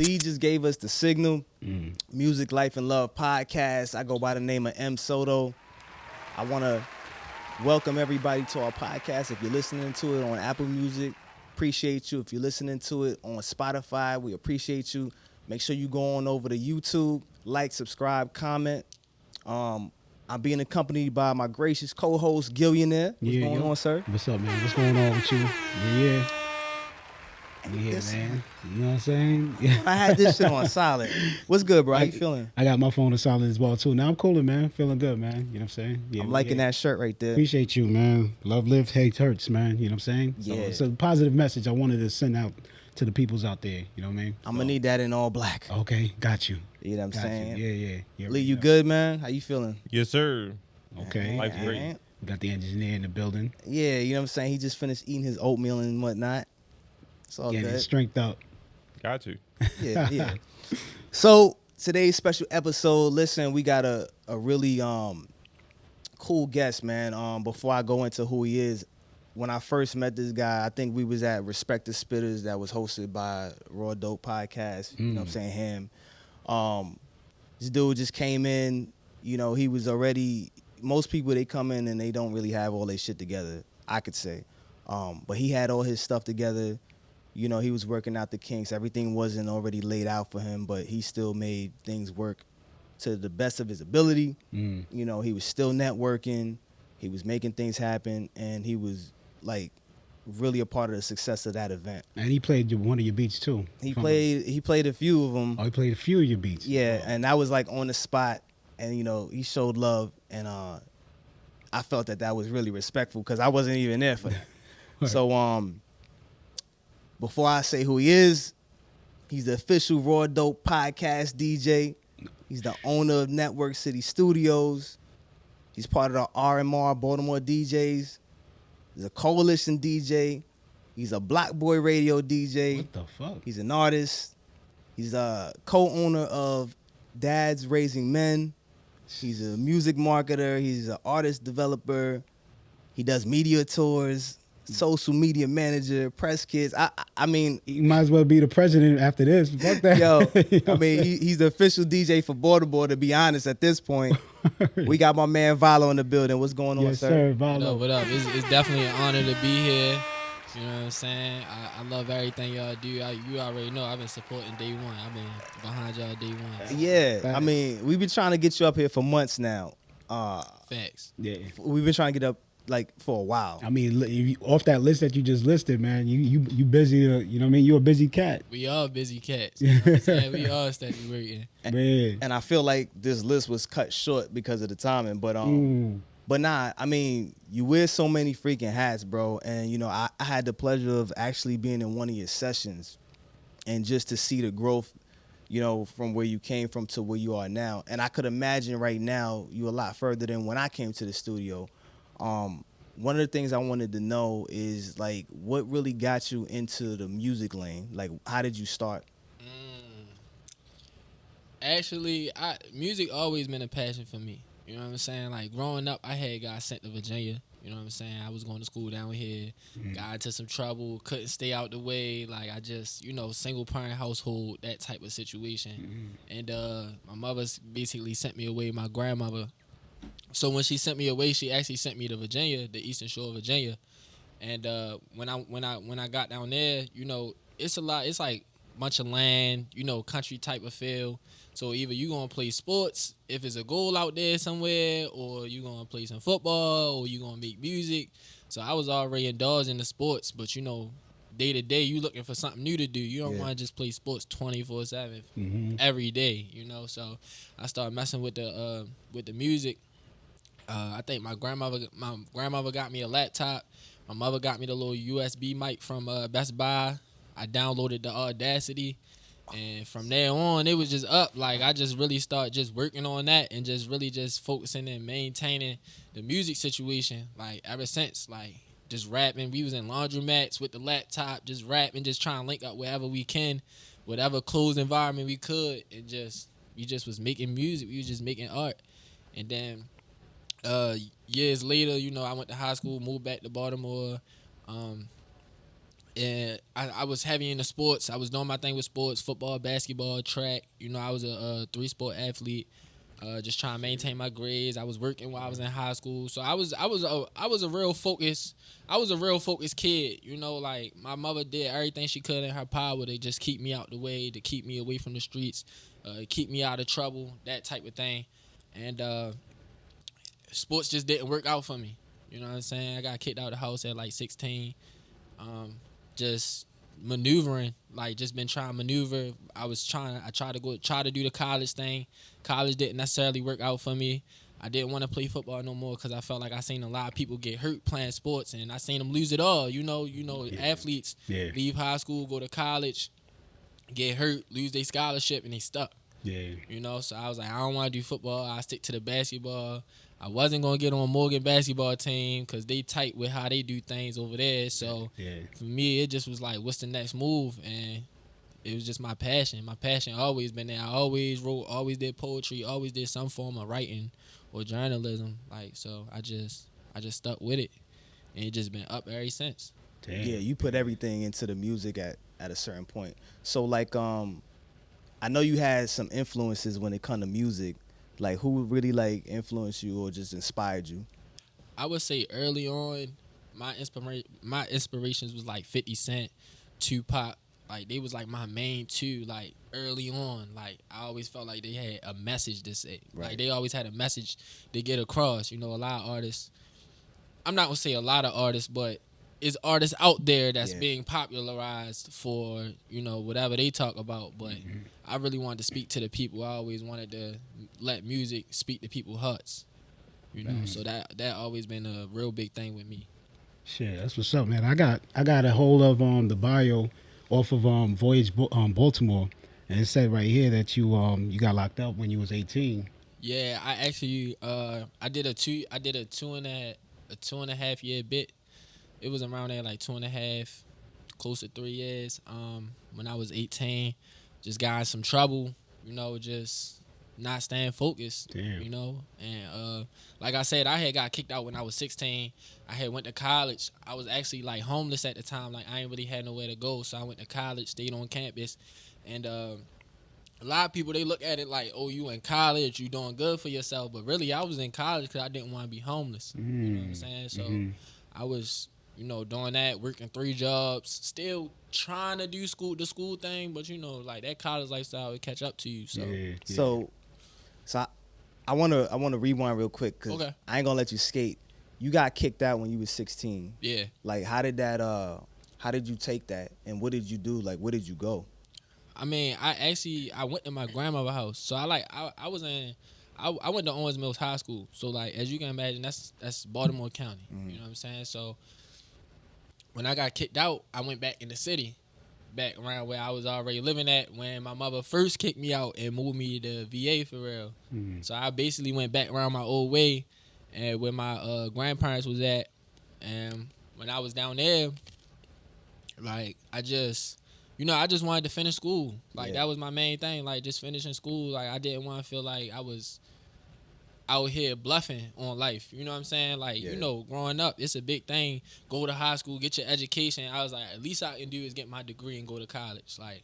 Lee just gave us the signal. Music, Life, and Love podcast. I go by the name of M.Soto. I want to welcome everybody to our podcast. If you're listening to it on Apple Music, appreciate you. If you're listening to it on Spotify, we appreciate you. Make sure you go on over to YouTube, like, subscribe, comment. I'm being accompanied by my gracious co-host, Gillionaire. What's going on, sir? What's up, man? What's going on with you? Yeah. Man. You know what I'm saying? Yeah. I had this shit on silent. What's good, bro? How you feeling? I got my phone on silent as well, too. Now I'm cooling, man. Feeling good, man. You know what I'm saying? Yeah, I'm liking that shirt right there. Appreciate you, man. Love, live, hate, hurts, man. You know what I'm saying? Yeah. So it's a positive message I wanted to send out to the peoples out there. You know what I mean? I'm going to need that in all black. Okay. Got you. You know what I'm saying? Yeah. Lee, you good, man? How you feeling? Yes, sir. Okay. Life's great. We got the engineer in the building. Yeah, you know what I'm saying? He just finished eating his oatmeal and whatnot. It's all Getting good. his strength up. Got to. Yeah. So today's special episode, listen, we got a really cool guest, man. Before I go into who he is, when I first met this guy, I think we was at Respect the Spitters that was hosted by Raw Dope Podcast. You know what I'm saying? Him. This dude just came in, you know, he was already, most people, they come in and they don't really have all their shit together, I could say. But he had all his stuff together. You know, he was working out the kinks. Everything wasn't already laid out for him, but he still made things work to the best of his ability. You know, he was still networking. He was making things happen, and he was, like, really a part of the success of that event. And he played one of your beats, too. He played a few of them. Oh, he played a few of your beats. Yeah, and I was, like, on the spot, and, you know, he showed love, and I felt that was really respectful because I wasn't even there for that. Right. So, before I say who he is, he's the official Raw Dope Podcast DJ. He's the owner of Network City Studios. He's part of the RMR Baltimore DJs. He's a coalition DJ. He's a Block Boy Radio DJ. What the fuck? He's an artist. He's a co-owner of Dads Raising Men. He's a music marketer. He's an artist developer. He does media tours. Social media manager, press kits. I mean, You might as well be the president after this. Fuck that. yo, You know I mean, he's the official DJ for Baltimore, to be honest, at this point. We got my man Vylo in the building. What's going on, yes, sir? sir. Vylo. What up? It's definitely an honor to be here. You know what I'm saying? I love everything y'all do. You already know I've been supporting day one. I've been behind y'all day one. Yeah, I mean, we've been trying to get you up here for months now. Facts. Yeah. We've been trying to get up, like, for a while. I mean, off that list that you just listed, man, you busy. You know what I mean? You're a busy cat. We all busy cats. You know what I'm saying? We all steady working. Man. And I feel like this list was cut short because of the timing, but But nah, I mean, you wear so many freaking hats, bro. And, you know, I had the pleasure of actually being in one of your sessions and just to see the growth, you know, from where you came from to where you are now. And I could imagine right now you're a lot further than when I came to the studio. One of the things I wanted to know is, like, what really got you into the music lane? Like, how did you start? Actually, music always been a passion for me. You know what I'm saying? Like, growing up, I had got sent to Virginia. You know what I'm saying? I was going to school down here, got into some trouble, couldn't stay out the way. Like, I just, you know, single parent household, that type of situation. And my mother basically sent me away, my grandmother. So when she sent me away, she actually sent me to Virginia, the Eastern Shore of Virginia. And when I got down there, you know, it's a lot. It's like a bunch of land, you know, country type of feel. So either you gonna play sports if it's a goal out there somewhere, or you gonna play some football, or you gonna make music. So I was already indulged in the sports, but you know, day to day, you looking for something new to do. You don't want to just play sports 24/7 every day, you know. So I started messing with the music. I think my grandmother got me a laptop. My mother got me the little USB mic from Best Buy. I downloaded the Audacity. And from there on, it was just up. Like, I just really started just working on that and just really just focusing and maintaining the music situation. Like, ever since, like, just rapping. We was in laundromats with the laptop, just rapping, just trying to link up wherever we can, whatever closed environment we could. And we just was making music. We was just making art. And then years later, you know, I went to high school, moved back to Baltimore. And I was heavy into sports. I was doing my thing with sports, football, basketball, track. You know, I was a 3-sport athlete. Just trying to maintain my grades. I was working while I was in high school, so I was a real focus. I was a real focused kid. You know, like my mother did everything she could in her power to just keep me out the way, to keep me away from the streets, keep me out of trouble, that type of thing. And sports just didn't work out for me. You know what I'm saying? I got kicked out of the house at like 16. Just maneuvering, like just been trying to maneuver. I tried to do the college thing. College didn't necessarily work out for me. I didn't want to play football no more because I felt like I seen a lot of people get hurt playing sports, and I seen them lose it all. Athletes leave high school, go to college, get hurt, lose their scholarship, and they stuck. Yeah. So I was like, I don't want to do football. I stick to the basketball. I wasn't going to get on Morgan basketball team because they tight with how they do things over there. So for me, it just was like, what's the next move? And it was just my passion. My passion always been there. I always wrote, always did poetry, always did some form of writing or journalism. So I just stuck with it. And it just been up ever since. Damn. Yeah, you put everything into the music at a certain point. So like I know you had some influences when it come to music. Like who really like influenced you or just inspired you? I would say early on, my inspirations was like 50 Cent, Tupac. Like they was like my main two. Like early on, like I always felt like they had a message to say. Right. Like they always had a message to get across. A lot of artists. I'm not gonna say a lot of artists, but it's artists out there that's being popularized for whatever they talk about. But I really wanted to speak to the people. I always wanted to let music speak to people's hearts. So that always been a real big thing with me. Shit, that's what's up, man. I got a hold of the bio off of Voyage, Baltimore, and it said right here that you got locked up when you was 18. Yeah, I actually I did a 2.5 year bit. It was around there like 2.5, close to 3 years. When I was 18, just got in some trouble. Just not staying focused. Damn. And like I said, I had got kicked out when I was 16. I had went to college. I was actually like homeless at the time. Like I ain't really had nowhere to go, so I went to college, stayed on campus, and a lot of people, they look at it like, oh, you in college, you doing good for yourself. But really, I was in college because I didn't want to be homeless. You know what I'm saying? So I was, doing that, working 3 jobs, still trying to do the school thing. But, like that college lifestyle would catch up to you. So, So I want to rewind real quick because I ain't going to let you skate. You got kicked out when you was 16. Yeah. Like, how did you take that? And what did you do? Like, where did you go? I mean, I went to my grandmother's house. So I went to Owens Mills High School. So like as you can imagine, that's Baltimore County. You know what I'm saying? So when I got kicked out, I went back in the city, back around where I was already living at when my mother first kicked me out and moved me to VA for real. So I basically went back around my old way and where my grandparents was at. And when I was down there, like I just wanted to finish school. Like that was my main thing. Like just finishing school. Like I didn't want to feel like I was out here bluffing on life. You know what I'm saying? Like, growing up, it's a big thing. Go to high school, get your education. I was like, at least I can do is get my degree and go to college. Like,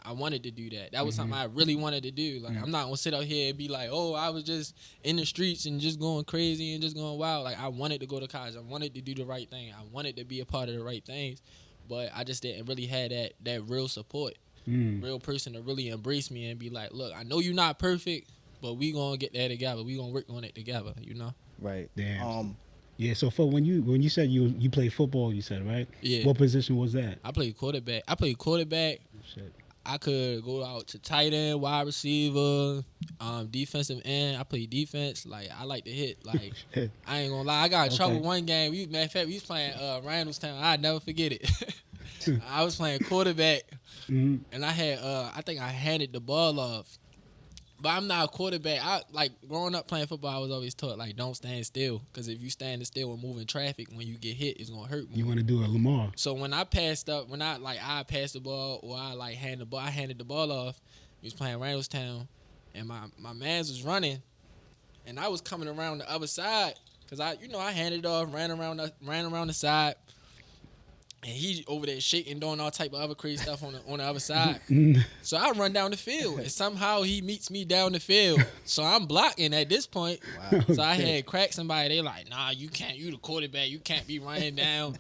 I wanted to do that. That was something I really wanted to do. Like, I'm not going to sit out here and be like, oh, I was just in the streets and just going crazy and just going wild. Like, I wanted to go to college. I wanted to do the right thing. I wanted to be a part of the right things. But I just didn't really have that real support, real person to really embrace me and be like, look, I know you're not perfect, but we gonna get that together. We gonna work on it together, Right. Damn. Yeah. So for when you said you played football, you said, right? Yeah. What position was that? I played quarterback. Shit. I could go out to tight end, wide receiver, defensive end. I play defense. Like I like to hit. Like I ain't gonna lie, I got in trouble one game. Matter of fact, we was playing Randallstown. I'd never forget it. I was playing quarterback, and I had I think I handed the ball off. But I'm not a quarterback. I like growing up playing football. I was always taught like don't stand still, because if you stand still and moving traffic, when you get hit, it's gonna hurt more. You want to do a Lamar? So when I passed the ball or I handed the ball off. We was playing Randallstown, and my mans was running, and I was coming around the other side because I handed it off, ran around the side, and he over there shaking, doing all type of other crazy stuff on the other side. So I run down the field, and somehow he meets me down the field. So I'm blocking at this point. Wow. So I had cracked somebody. They like, nah, you can't. You the quarterback. You can't be running down,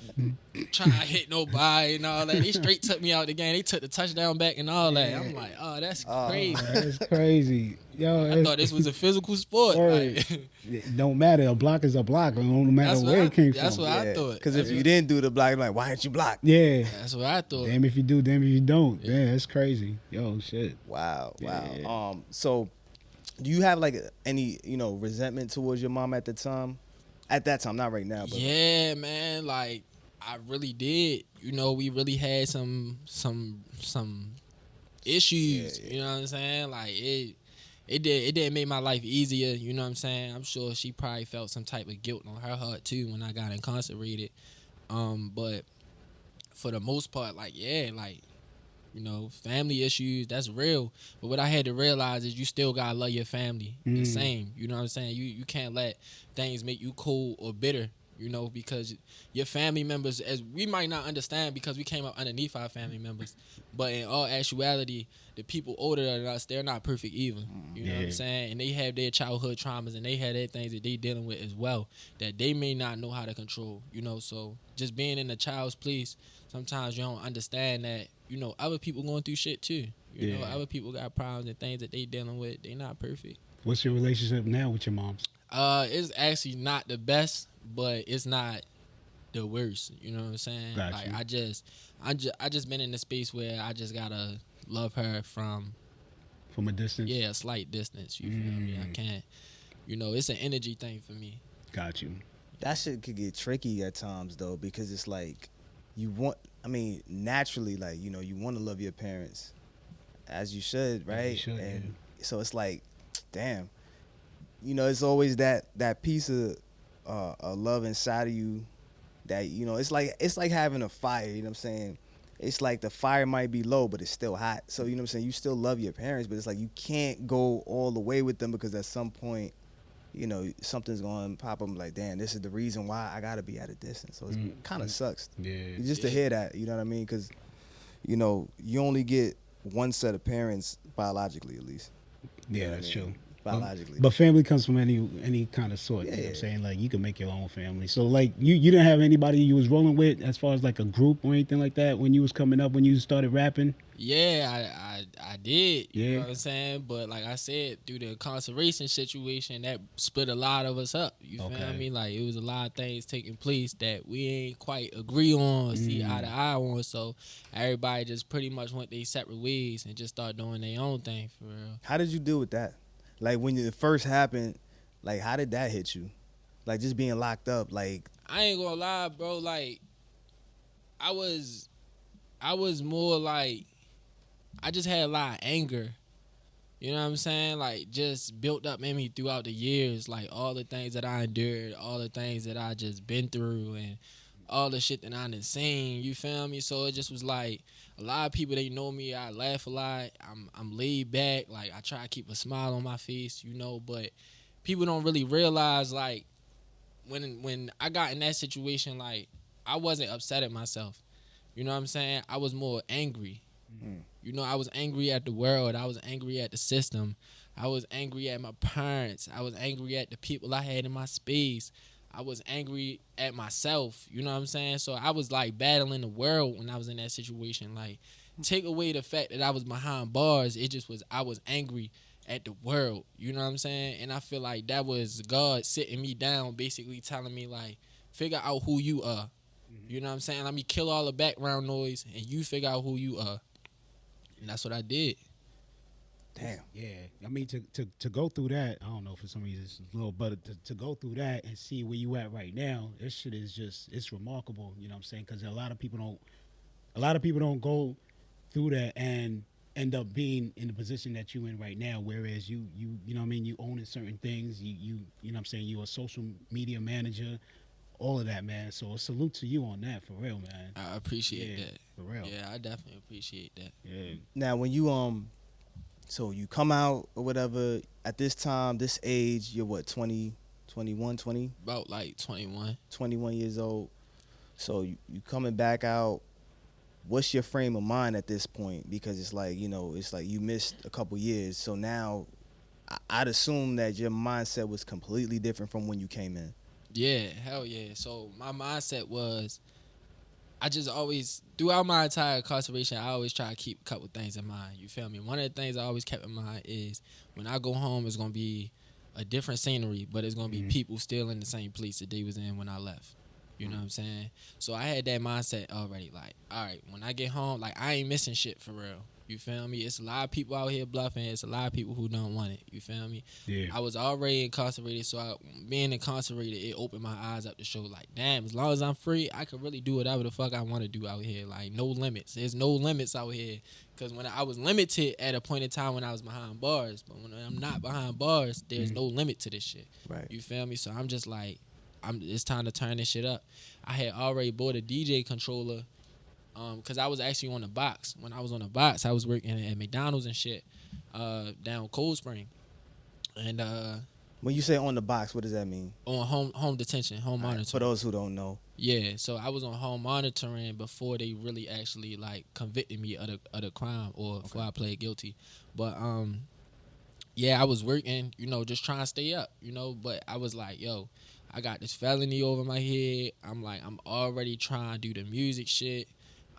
trying to hit nobody and all that. They straight took me out the game. They took the touchdown back and all that. I'm like, oh, that's crazy. That's crazy. Yo, I thought this was a physical sport. Word. Like, It don't matter. A block is a block. No matter where it came that's from. what I thought. Because if you didn't do the block, I'm like, why didn't you block? Yeah. That's what I thought. Damn if you do, damn if you don't. Yeah, that's crazy. Yo, shit. Wow. Yeah. So do you have like any, resentment towards your mom at the time? At that time, not right now, but Yeah, man. Like I really did. We really had some issues. Yeah. You know what I'm saying? Like it didn't make my life easier. You know what I'm saying? I'm sure she probably felt some type of guilt on her heart too when I got incarcerated. But for the most part, family issues, that's real. But what I had to realize is you still gotta love your family the same. You know what I'm saying? You can't let things make you cold or bitter, because your family members, as we might not understand because we came up underneath our family members, but in all actuality, the people older than us, they're not perfect either. You know what I'm saying? And they have their childhood traumas and they have their things that they dealing with as well that they may not know how to control, so just being in a child's place, sometimes you don't understand that, other people going through shit too. You know, other people got problems and things that they dealing with. They not perfect. What's your relationship now with your moms? It's actually not the best, but it's not the worst. You know what I'm saying? Gotcha. Like I just been in a space where I just gotta love her from a distance? a slight distance. You feel me? I can't. It's an energy thing for me. Got you. that shit could get tricky at times though, because it's like naturally, like, you want to love your parents as you should, right? you should, and so it's like, damn, it's always that piece of love inside of you that, it's like having a fire, you know what I'm saying? It's like the fire might be low, but it's still hot. So, you know what I'm saying? You still love your parents, but it's like you can't go all the way with them because at some point, something's going to pop up like, damn, this is the reason why I got to be at a distance. So it kind of sucks. Yeah. Just to hear that, you know what I mean? Because, you only get one set of parents biologically, at least. Yeah, that's true. Biologically. But family comes from any kind of sort. You know what I'm Yeah. saying? Like, you can make your own family. So, like, you didn't have anybody you was rolling with as far as, like, a group or anything like that when you was coming up, when you started rapping? Yeah, I did. You Yeah. know what I'm saying? But like I said, through the incarceration situation, that split a lot of us up. You feel Okay. me? Like, it was a lot of things taking place that we ain't quite agree on or see eye to eye on. So everybody just pretty much went their separate ways and just started doing their own thing for real. How did you deal with that? Like, when it first happened, like, how did that hit you? Like, just being locked up, like... I ain't gonna lie, bro. Like, I was more like, I just had a lot of anger. You know what I'm saying? Like, just built up in me throughout the years. Like, all the things that I endured, all the things that I just been through, and all the shit that I done seen. You feel me? So it just was like, a lot of people, they know me. I laugh a lot. I'm laid back. Like, I try to keep a smile on my face, but people don't really realize, like, when I got in that situation, like, I wasn't upset at myself. You know what I'm saying? I was more angry. I was angry at the world. I was angry at the system. I was angry at my parents. I was angry at the people I had in my space. I was angry at myself. You know what I'm saying? So I was like battling the world when I was in that situation. Like, take away the fact that I was behind bars, it just was, I was angry at the world. You know what I'm saying? And I feel like that was God sitting me down, basically telling me, like, figure out who you are. You know what I'm saying? Let me kill all the background noise and you figure out who you are. And that's what I did. Damn. Yeah, I mean, to go through that, I don't know, for some reason it's a little, but to go through that and see where you at right now, this shit is just, it's remarkable. You know what I'm saying? Because a lot of people don't go through that and end up being in the position that you in right now. Whereas you know what I mean, you owning certain things, you know what I'm saying, you a social media manager, all of that, man. So a salute to you on that, for real, man. I appreciate that. For real. Yeah, I definitely appreciate that. Yeah. Now, when you so you come out or whatever, at this time, this age, you're what, 20, 21, 20? About like 21. 21 years old. So you coming back out. What's your frame of mind at this point? Because it's like, it's like you missed a couple years. So now I'd assume that your mindset was completely different from when you came in. Yeah, hell yeah. So my mindset was, I just always, throughout my entire incarceration, I always try to keep a couple things in mind. You feel me? One of the things I always kept in mind is when I go home, it's going to be a different scenery, but it's going to be people still in the same place that they was in when I left. You know what I'm saying? So I had that mindset already. Like, all right, when I get home, like, I ain't missing shit for real. You feel me? It's a lot of people out here bluffing. It's a lot of people who don't want it. You feel me? Yeah. I was already incarcerated, so being incarcerated, it opened my eyes up to show, like, damn, as long as I'm free, I can really do whatever the fuck I want to do out here. Like, no limits. There's no limits out here. Because when I was limited at a point in time when I was behind bars, but when I'm not behind bars, there's no limit to this shit. Right. You feel me? So I'm just like, it's time to turn this shit up. I had already bought a DJ controller because I was actually on the box. When I was on the box, I was working at McDonald's and shit down Cold Spring. And When you say on the box, what does that mean? on home detention, home monitoring. For those who don't know. Yeah, so I was on home monitoring before they really actually like convicted me of the crime or before I pled guilty. But yeah, I was working, just trying to stay up, but I was like, yo, I got this felony over my head. I'm already trying to do the music shit.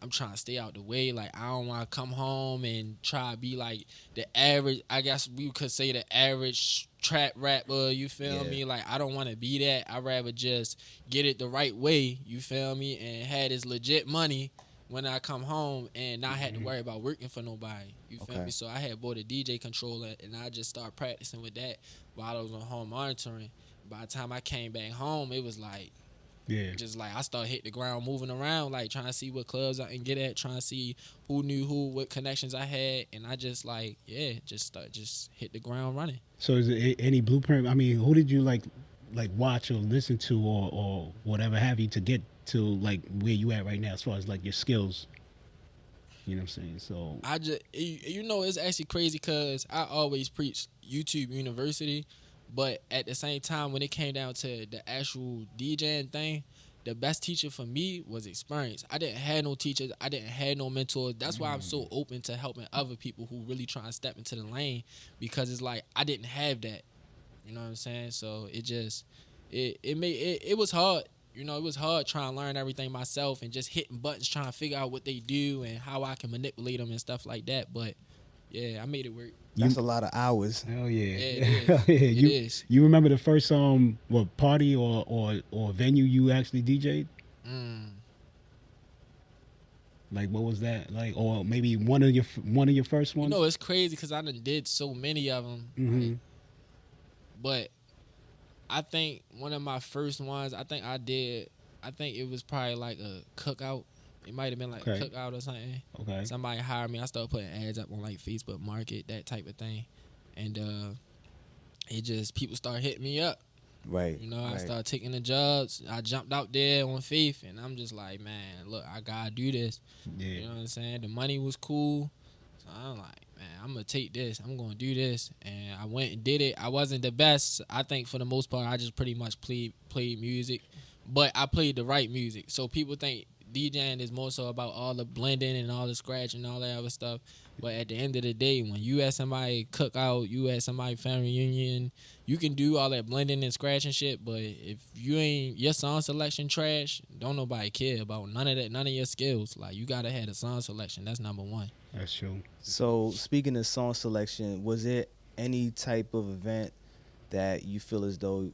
I'm trying to stay out the way. Like, I don't want to come home and try to be like the average, I guess we could say the average trap rapper, you feel me? Like, I don't want to be that. I'd rather just get it the right way, you feel me? And have this legit money when I come home and not have to worry about working for nobody, you feel me? So I had bought a DJ controller and I just started practicing with that while I was on home monitoring. By the time I came back home, it was like, just like I started hitting the ground, moving around, like trying to see what clubs I can get at, trying to see who knew who, what connections I had, and I just like, just hit the ground running. So is it any blueprint? I mean, who did you like watch or listen to or whatever have you to get to like where you at right now as far as like your skills? You know what I'm saying? So I just, it's actually crazy because I always preach YouTube University. But at the same time, when it came down to the actual DJing thing, the best teacher for me was experience. I didn't have no teachers. I didn't have no mentors. That's why I'm so open to helping other people who really try to step into the lane, because it's like I didn't have that. You know what I'm saying? So it just, it was hard. It was hard trying to learn everything myself and just hitting buttons, trying to figure out what they do and how I can manipulate them and stuff like that. But yeah, I made it work. That's a lot of hours. Hell yeah. Yeah, it is. You remember the first party or venue you actually DJ'd? Like, what was that? Like, or maybe one of your first ones? It's crazy because I done did so many of them. Mm-hmm. But I think one of my first ones, I think it was probably like a cookout. It might have been like a cookout or something. Okay. Somebody hired me. I started putting ads up on like Facebook Market, that type of thing. And it just, people started hitting me up. Right. I started taking the jobs. I jumped out there on faith, and I'm just like, man, look, I gotta do this. Yeah. You know what I'm saying? The money was cool. So I'm like, man, I'm gonna take this. I'm gonna do this. And I went and did it. I wasn't the best. I think for the most part, I just pretty much played music. But I played the right music. So people think DJing is more so about all the blending and all the scratching and all that other stuff. But at the end of the day, when you at somebody cookout, you at somebody family reunion, you can do all that blending and scratching shit. But if you ain't, your song selection trash, don't nobody care about none of that, none of your skills. Like, you gotta have a song selection. That's number one. That's true. So speaking of song selection, was there any type of event that you feel as though,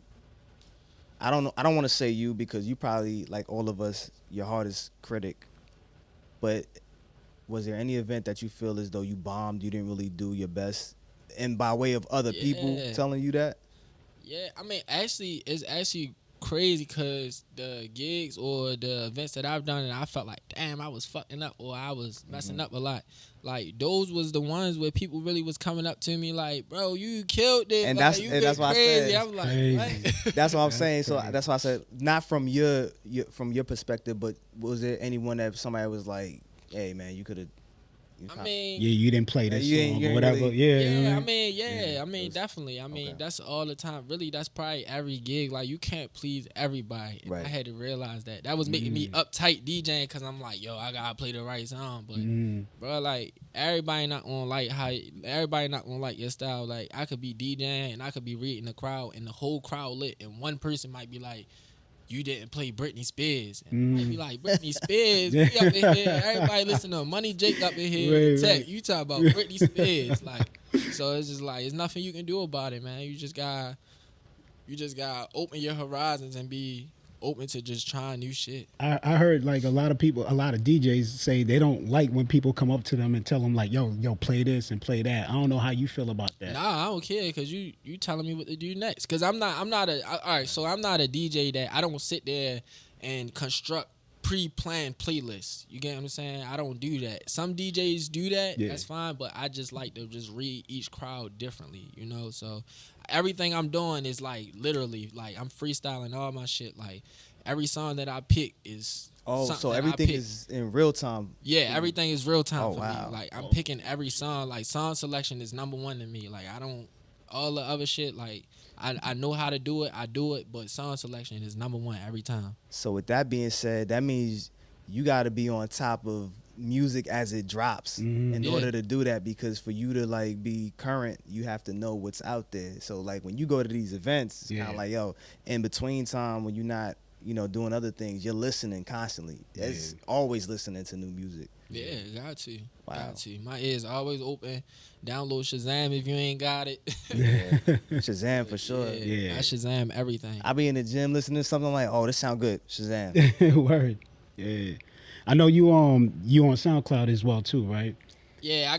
I don't know, I don't want to say you because you probably, like all of us, your hardest critic, but was there any event that you feel as though you bombed, you didn't really do your best, and by way of other people telling you that? Yeah, I mean, actually, it's actually crazy because the gigs or the events that I've done and I felt like, damn, I was fucking up or I was messing up a lot. Like, those was the ones where people really was coming up to me like, bro, you killed it. And like, that's why I said. I was like, what? That's what I'm saying. So that's why I said, not from your perspective, but was there anyone that somebody was like, hey, man, you could have I mean, Yeah, you didn't play this you song ain't or whatever. really- Yeah, yeah, you know I what I mean, Yeah, I mean, definitely. I mean, okay. that's all the time. Really, that's probably every gig. Like, you can't please everybody. And Right. I had to realize that. That was making me uptight DJing because I'm like, yo, I gotta play the right song. But, bro, like, everybody not gonna like your style. Like, I could be DJing and I could be reading the crowd and the whole crowd lit, and one person might be like, you didn't play Britney Spears. And I might be like, Britney Spears, we up in here. Everybody listen to Money Jake up in here. Right, Tech, right. you talk about Britney Spears. Like, so it's just like, there's nothing you can do about it, man. You just gotta open your horizons and be open to just trying new shit. I heard like a lot of DJs say they don't like when people come up to them and tell them like, yo, play this and play that. I don't know how you feel about that. Nah, I don't care because you telling me what to do next. Because I'm not all right, so I'm not a DJ that I don't sit there and construct pre-planned playlists. You get what I'm saying? I don't do that. Some DJs do that. Yeah. That's fine, but I just like to just read each crowd differently, you know? So everything I'm doing is like literally like I'm freestyling all my shit. Like every song that I pick is something so that I everything pick. is in real time. Yeah, everything is real time Oh, for wow. me. Like I'm picking every song. Like song selection is number one to me. Like I don't all the other shit. Like I know how to do it. I do it, but song selection is number one every time. So with that being said, that means you got to be on top of music as it drops in Yeah. order to do that, because for you to like be current, you have to know what's out there. So like when you go to these events, it's kind of like, yo, in between time when you're not, doing other things, you're listening constantly. It's always listening to new music. Yeah, got to. Wow. Got to. My ears always open. Download Shazam if you ain't got it. Shazam for sure. Yeah. I Shazam everything. I be in the gym listening to something like, oh, this sound good. Shazam. Word. Yeah. I know you on SoundCloud as well too, right? Yeah, I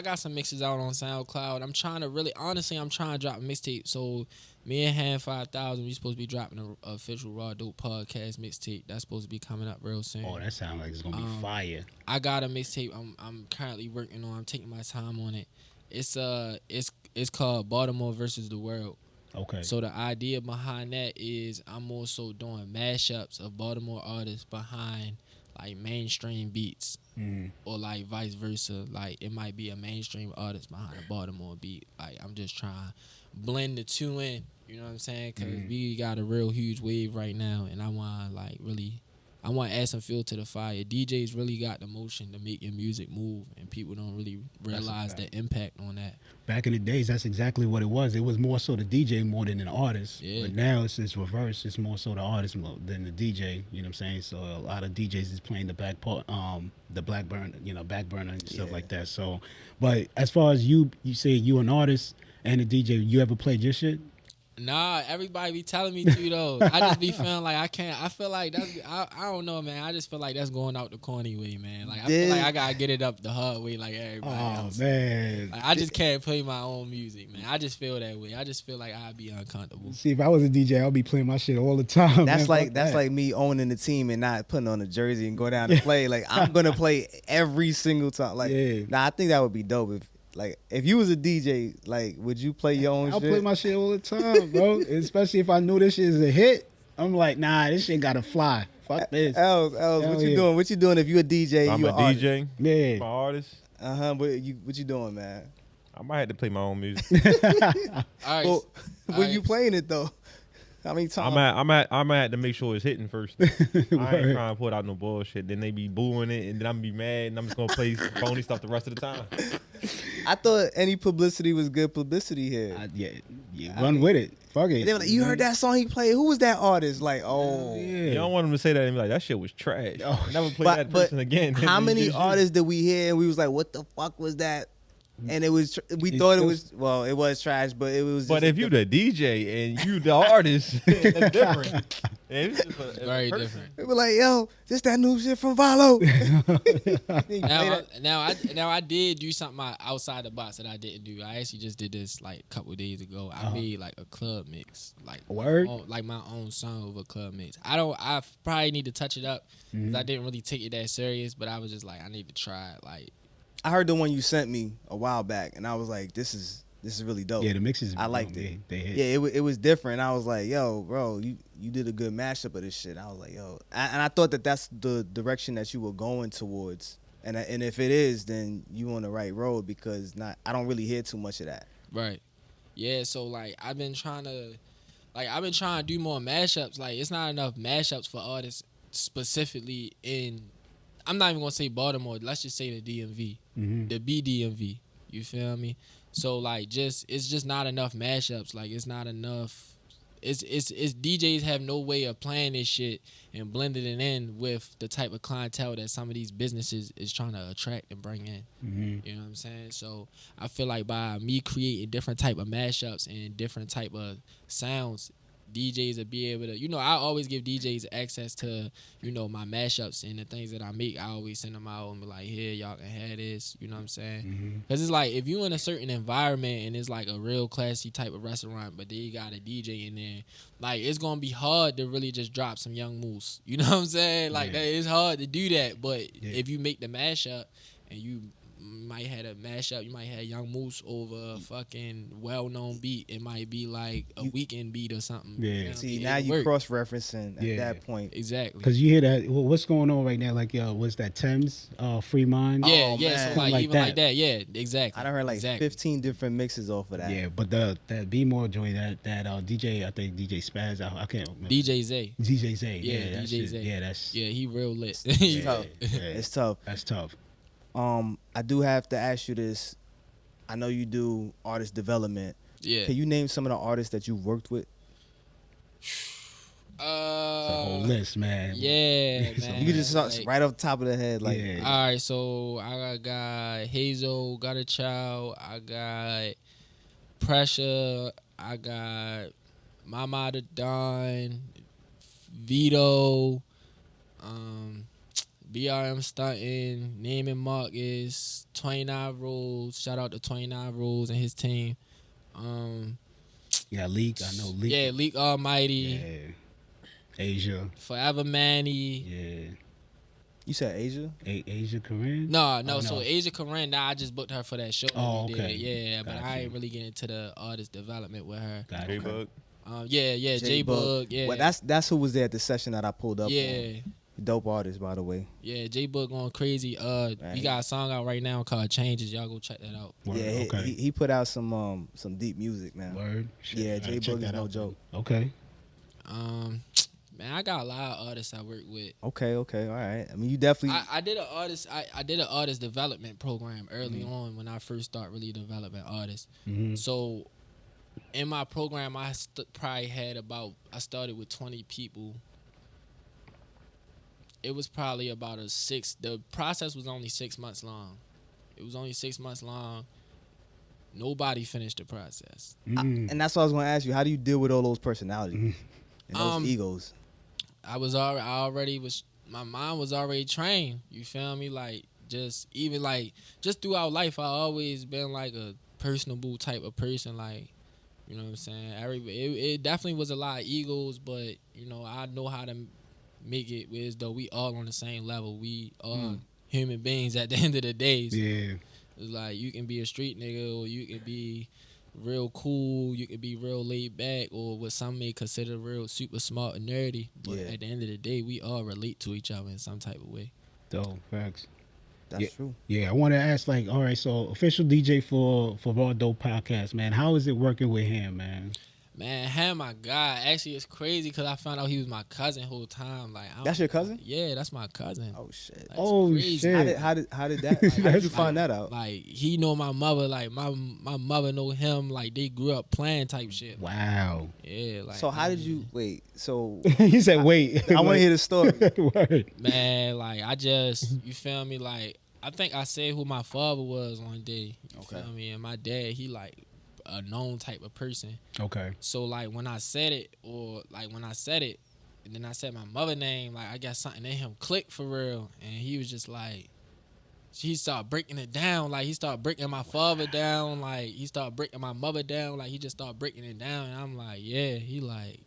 got some mixes out on SoundCloud. I'm trying to drop a mixtape. So me and Hand 5000, we supposed to be dropping a official Raw Dope podcast mixtape. That's supposed to be coming up real soon. Oh, that sounds like it's gonna be fire. I got a mixtape I'm currently working on. I'm taking my time on it. It's called Baltimore versus the World. Okay. So the idea behind that is I'm also doing mashups of Baltimore artists behind like mainstream beats, or like vice versa. Like it might be a mainstream artist behind a Baltimore beat. Like I'm just trying to blend the two in. You know what I'm saying? Because we got a real huge wave right now, and I want to add some fuel to the fire. DJs really got the motion to make your music move, and people don't really realize the impact on that. Back in the days, that's exactly what it was. It was more so the DJ more than an artist. Yeah. But now it's reverse. It's more so the artist than the DJ. You know what I'm saying? So a lot of DJs is playing the back part, the back burner and stuff like that. So, but as far as you say you an artist and a DJ, you ever played your shit? Nah, everybody be telling me to though. I just be feeling like I can't. I feel like I don't know, man. I just feel like that's going out the corny way, man. Like I feel like I gotta get it up the hard way, like everybody else. Oh man, Like, I just can't play my own music, man. I just feel that way. I just feel like I'd be uncomfortable. see, if I was a DJ, I'd be playing my shit all the time. That's man. like me owning the team and not putting on a jersey and go down to play. Like I'm gonna play every single time. Like, nah, I think that would be dope if you was a DJ, like, would you play your own I'll shit? play my shit all the time, bro. Especially if I knew this shit is a hit. I'm like, nah, this shit gotta fly. Fuck this. Els, what you doing? What you doing if you a DJ? I'm you a DJ. Yeah. My artist. What you doing, man? I might have to play my own music. All right. Well, when right. you playing it though? How many times? I'm gonna have to make sure it's hitting first. I ain't trying to put out no bullshit. Then they be booing it, and then I'm gonna be mad, and I'm just gonna play phony stuff the rest of the time. I thought any publicity was good publicity here. Run with it. Fuck it. They were like, you heard that song he played? Who was that artist? Like, oh. You don't want them to say that and be like, that shit was trash. Oh, Never play that person again. How many artists did we hear and we was like, what the fuck was that? And it was, we thought it was trash, but it was. But if you the DJ and you the artist, that's different. It's just Very different. They were like, yo, this that new shit from Vylo. Now I did do something outside the box that I didn't do. I actually just did this like a couple of days ago. I made like a club mix, like like my own song of a club mix. I probably need to touch it up because I didn't really take it that serious. But I was just like, I need to try it. Like, I heard the one you sent me a while back, and I was like, this is really dope. Yeah, the mixes. I liked it. They hit. Yeah, it was different. I was like, yo, bro, you did a good mashup of this shit. I was like, yo, and I thought that's the direction that you were going towards And if it is, then you on the right road because I don't really hear too much of that. Right. Yeah, so like I've been trying to do more mashups. Like it's not enough mashups for artists specifically in I'm not even gonna say Baltimore, let's just say the DMV. The BDMV. You feel me? So like it's just not enough mashups. Like it's not enough it's DJs have no way of playing this shit and blending it in with the type of clientele that some of these businesses is trying to attract and bring in. You know what I'm saying? So I feel like by me creating different type of mashups and different type of sounds, DJs will be able to, I always give DJs access to, my mashups and the things that I make. I always send them out and be like, here, y'all can have this. You know what I'm saying? Because it's like, if you in a certain environment and it's like a real classy type of restaurant, but then you got a DJ in there, like, it's going to be hard to really just drop some Young Moose. You know what I'm saying? Like, it's hard to do that. But if you make the mashup and you might have a mashup, you might have Young Moose over a fucking well-known beat. It might be like a weekend beat or something. Yeah. See, now you cross-referencing at that point. Exactly. Because you hear that, what's going on right now? Like, what's that, Thames, Free Mind? Yeah, Oh, yeah. man. So like Like even that. like that, yeah, exactly. I done heard like 15 different mixes off of that. Yeah, but that Be More joint, that DJ, I think DJ Spaz, I can't remember. DJ Zay. DJ Zay. Yeah, that DJ shit. Zay. Yeah, that's... Yeah, he real lit. It's tough. Yeah. It's tough. That's tough. I do have to ask you this. I know you do artist development. Yeah. Can you name some of the artists that you've worked with? It's a whole list, man. Yeah, So man. You can just start Like, right off the top of the head, like Yeah. all right, so I got Hazel, got a child. I got Pressure. I got Mama the Don, Vylo, BRM Stuntin', Neiman Marcus, 29 Rules. Shout out to 29 Rules and his team. Yeah, Leak. I know Leak. Yeah, Leak Almighty, Yeah. Asia. Forever Manny. Yeah. you said Asia. No, Asia Korean? no. Oh, So no. Asia Corinne, I just booked her for that show. Oh, that we okay. did. Yeah, but Got I you. ain't really get into the artist development with her. Got J it. Bug. Yeah, J-Bug, yeah. Well, that's who was there at the session that I pulled up. yeah, On. Dope artist, by the way. yeah, J-Bug going crazy. He got a song out right now called Changes. Y'all go check that out. Word, Yeah, okay. he put out some deep music, man. Word. Shit, Yeah, gotta J check Bug is that no out. joke. Okay. Man, I got a lot of artists I work with. Okay, all right. I mean, you definitely. I did an artist development program early on when I first started really developing artists. So in my program, I probably had I started with 20 people. It was probably about the process was only 6 months long. It was only 6 months long. Nobody finished the process. and that's what I was going to ask you. How do you deal with all those personalities and those egos? My mind was already trained. You feel me? Like just throughout life, I always been like a personable type of person. Like, you know what I'm saying? It definitely was a lot of egos, but I know how to make it as though we all on the same level. We all human beings at the end of the day. So Yeah. it's like you can be a street nigga or you can be real cool, you can be real laid back, or what some may consider real super smart and nerdy. But Yeah. at the end of the day, we all relate to each other in some type of way. Dope. Facts. That's true. Yeah, I want to ask, like, all right, so official DJ for Raw Dope Podcast, man. How is it working with him, man? Man, Ham, my guy. Actually, it's crazy because I found out he was my cousin whole time. Like, That's your cousin? Yeah, that's my cousin. Oh shit. Like, it's Oh, crazy. shit. How did that? How did you find that out? Like, he know my mother. Like, my mother know him. Like, they grew up playing type shit. Wow. Yeah, like. So how did you wait? So He said, wait. I want to hear the story. Word. Man, like, you feel me? Like, I think I said who my father was one day. You feel me? And my dad, he like a known type of person. Okay. So like when I said it, and then I said my mother name, like I got something in him click for real. And he was just like, he started breaking it down. Like he started breaking my father down. Like he started breaking my mother down. Like he just started breaking it down. And I'm like, yeah, he like.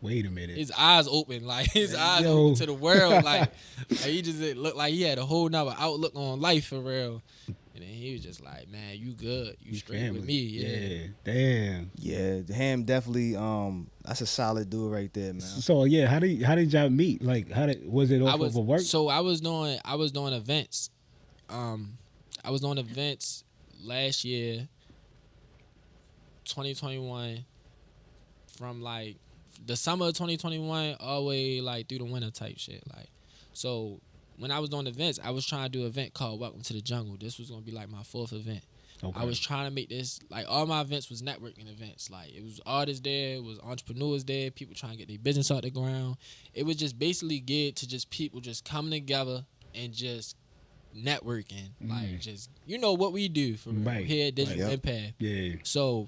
Wait a minute. His eyes open, like his eyes Yo. open to the world, like he just looked like he had a whole nother outlook on life for real. And then he was just like, "Man, you good? You straight family. with me?" Yeah. Damn. Yeah, Ham definitely. That's a solid dude right there, man. So yeah, how did y'all meet? Like, was it off of a work? So I was doing events. I was on events last year, 2021, from like the summer of 2021 all the way like through the winter type shit. Like, so when I was doing events, I was trying to do an event called Welcome to the Jungle. This was gonna be like my 4th event. Okay. I was trying to make this, like, all my events was networking events. Like, it was artists there, it was entrepreneurs there, people trying to get their business off the ground. It was just basically geared to just people just coming together and just networking. Like, just, you know what we do for here at Digital Impact. Yeah. So,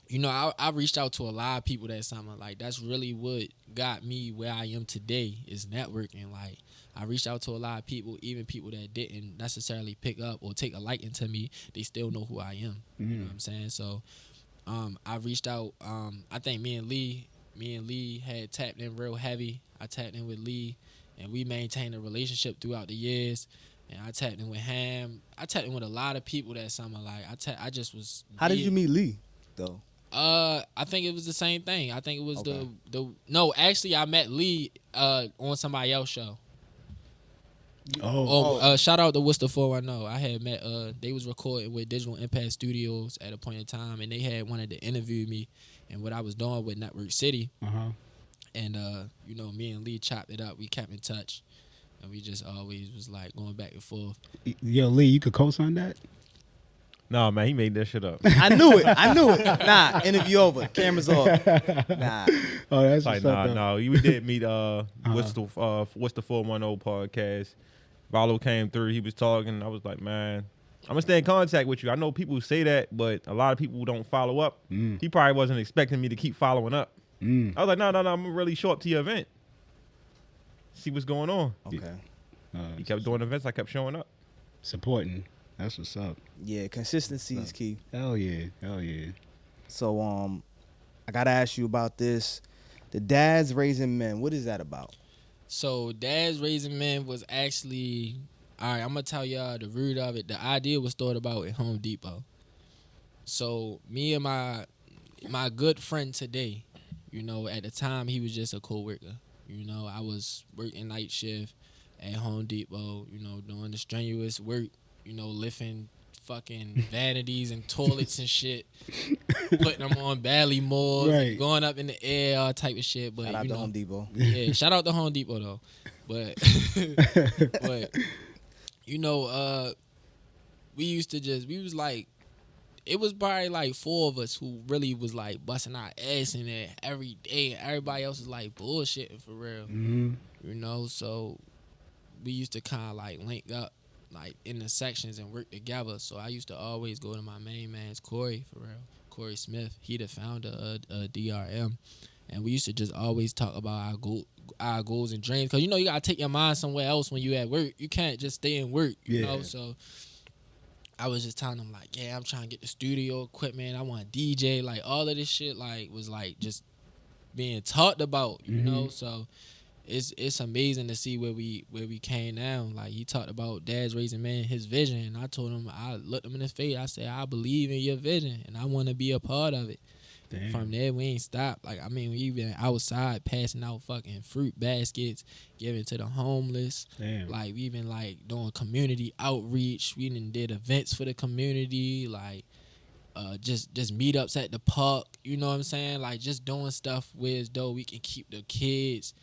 you know, I reached out to a lot of people that summer. Like, that's really what got me where I am today is networking. Like, I reached out to a lot of people, even people that didn't necessarily pick up or take a liking to me. They still know who I am. You know what I'm saying? So, I reached out. I think me and Lee had tapped in real heavy. I tapped in with Lee, and we maintained a relationship throughout the years. And I tapped in with Ham. I tapped in with a lot of people that summer. Like, I just was. How did you meet Lee, though? I think it was the same thing. I think it was no, actually I met Lee on somebody else's show. Shout out to Worcester 410. I had met they was recording with Digital Impact Studios at a point in time, and they had wanted to interview me and what I was doing with Network City. And you know, me and Lee chopped it up. We kept in touch, and we just always was like going back and forth. Yo, Lee, you could co-sign that? No, man, he made that shit up. I knew it. Nah, interview over. Cameras off. Nah. Oh, that's like, nah. We did meet what's the 410 podcast. Vylo came through. He was talking. I was like, man, I'm gonna stay in contact with you. I know people say that, but a lot of people don't follow up. He probably wasn't expecting me to keep following up. I was like, no, I'm gonna really show up to your event. See what's going on. Okay. He kept doing events. I kept showing up. Supporting. That's what's up. Yeah, consistency is key. Hell yeah. So I gotta ask you about this. The Dads Raising Men. What is that about? So Dads Raising Men was actually, all right, I'm gonna tell y'all the root of it. The idea was thought about at Home Depot. So me and my good friend today, you know, at the time he was just a co-worker. You know, I was working night shift at Home Depot, you know, doing the strenuous work, you know, lifting fucking vanities and toilets and shit, putting them on Baltimore, going up in the air, all type of shit. But shout out to Home Depot. Yeah, shout out to Home Depot though. But but you know, we was like, it was probably like 4 of us who really was like busting our ass in there every day, and everybody else was like bullshitting for real. You know, so we used to kind of like link up like in the sections and work together. So I used to always go to my main man's Corey, for real. Corey Smith. He the founder of DRM. And we used to just always talk about our goals and dreams. Because, you know, you got to take your mind somewhere else when you at work. You can't just stay in work, you know? So I was just telling him, like, yeah, I'm trying to get the studio equipment. I want to DJ. Like, all of this shit, like, was, like, just being talked about, you know? So it's amazing to see where we came now. Like, he talked about Dads Raising Men, his vision. And I told him, I looked him in his face. I said, I believe in your vision, and I want to be a part of it. Damn. From there, we ain't stopped. Like, I mean, we been outside passing out fucking fruit baskets, giving to the homeless. Damn. Like, we been, like, doing community outreach. We did events for the community, like, just meetups at the park. You know what I'm saying? Like, just doing stuff where as though we can keep the kids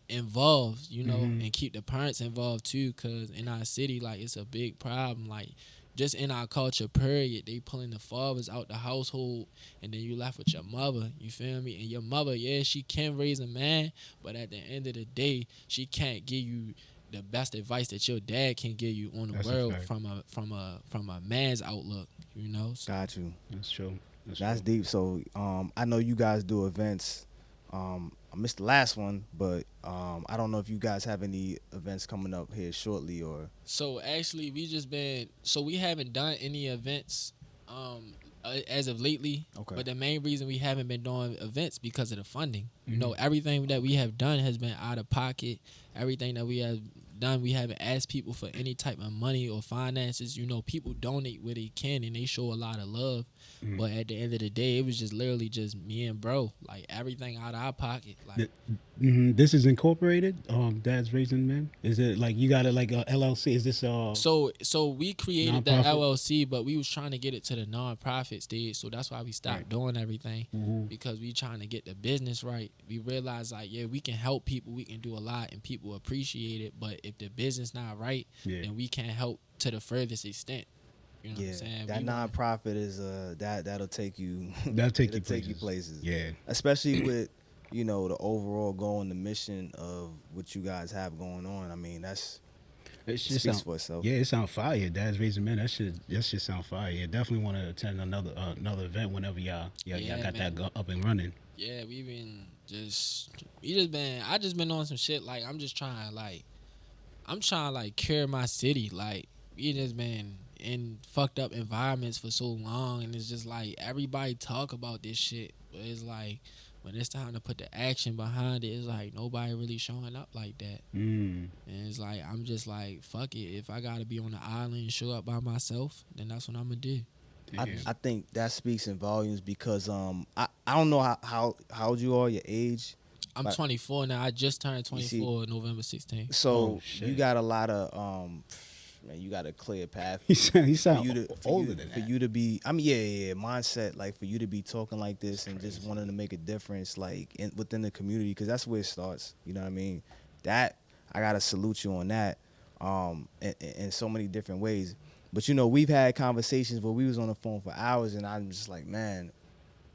involved, you know, and keep the parents involved too, because in our city, like, it's a big problem. Like, just in our culture, period, they pulling the fathers out the household, and then you left with your mother, you feel me? And your mother, yeah, she can raise a man, but at the end of the day, she can't give you the best advice that your dad can give you on the world from a man's outlook, you know? So, got you. That's true. That's deep. So I know you guys do events. I missed the last one, but I don't know if you guys have any events coming up here shortly or. So actually, we haven't done any events as of lately. Okay. But the main reason we haven't been doing events because of the funding. You know, everything that we have done has been out of pocket. Everything that we have done, we haven't asked people for any type of money or finances. You know, people donate where they can and they show a lot of love. But at the end of the day, it was just literally just me and bro, like everything out of our pocket. Like, This is incorporated. Dad's Raising Men. Is it like you got it like a LLC? Is this So we created the Nonprofit? LLC, but we was trying to get it to the nonprofit stage. So that's why we stopped Right. doing everything because we trying to get the business right. We realized like yeah, we can help people, we can do a lot, and people appreciate it. But if the business not right, Yeah. then we can't help to the furthest extent. You know what I'm saying? that We wanna- nonprofit is that'll take you That'll take it'll you take you places. Yeah. Especially with the overall goal and the mission of what you guys have going on. I mean, It speaks sound, for itself. yeah, it sound fire. Dad's Raising Men. That shit sound fire. Yeah, definitely want to attend another event whenever y'all Yeah, got man. that up and running. Yeah, I just been on some shit like I'm trying like cure my city. Like we just been in fucked up environments for so long, and it's just like everybody talk about this shit, but it's like when it's time to put the action behind it, it's like nobody really showing up like that. And it's like I'm just like fuck it. If I gotta be on the island and show up by myself, then that's what I'm gonna do. I think that speaks in volumes because I don't know how old you are, your age. I'm But- 24 now. I just turned You see- 24 November 16th. So Oh, shit. you got a lot of man, you got a clear path. He sound for older than that. you to be, I mean, yeah, mindset, like for you to be talking like this and just wanting to make a difference, like within the community, because that's where it starts. You know what I mean? That I gotta salute you on that, in so many different ways. But we've had conversations where we was on the phone for hours, and I'm just like, man,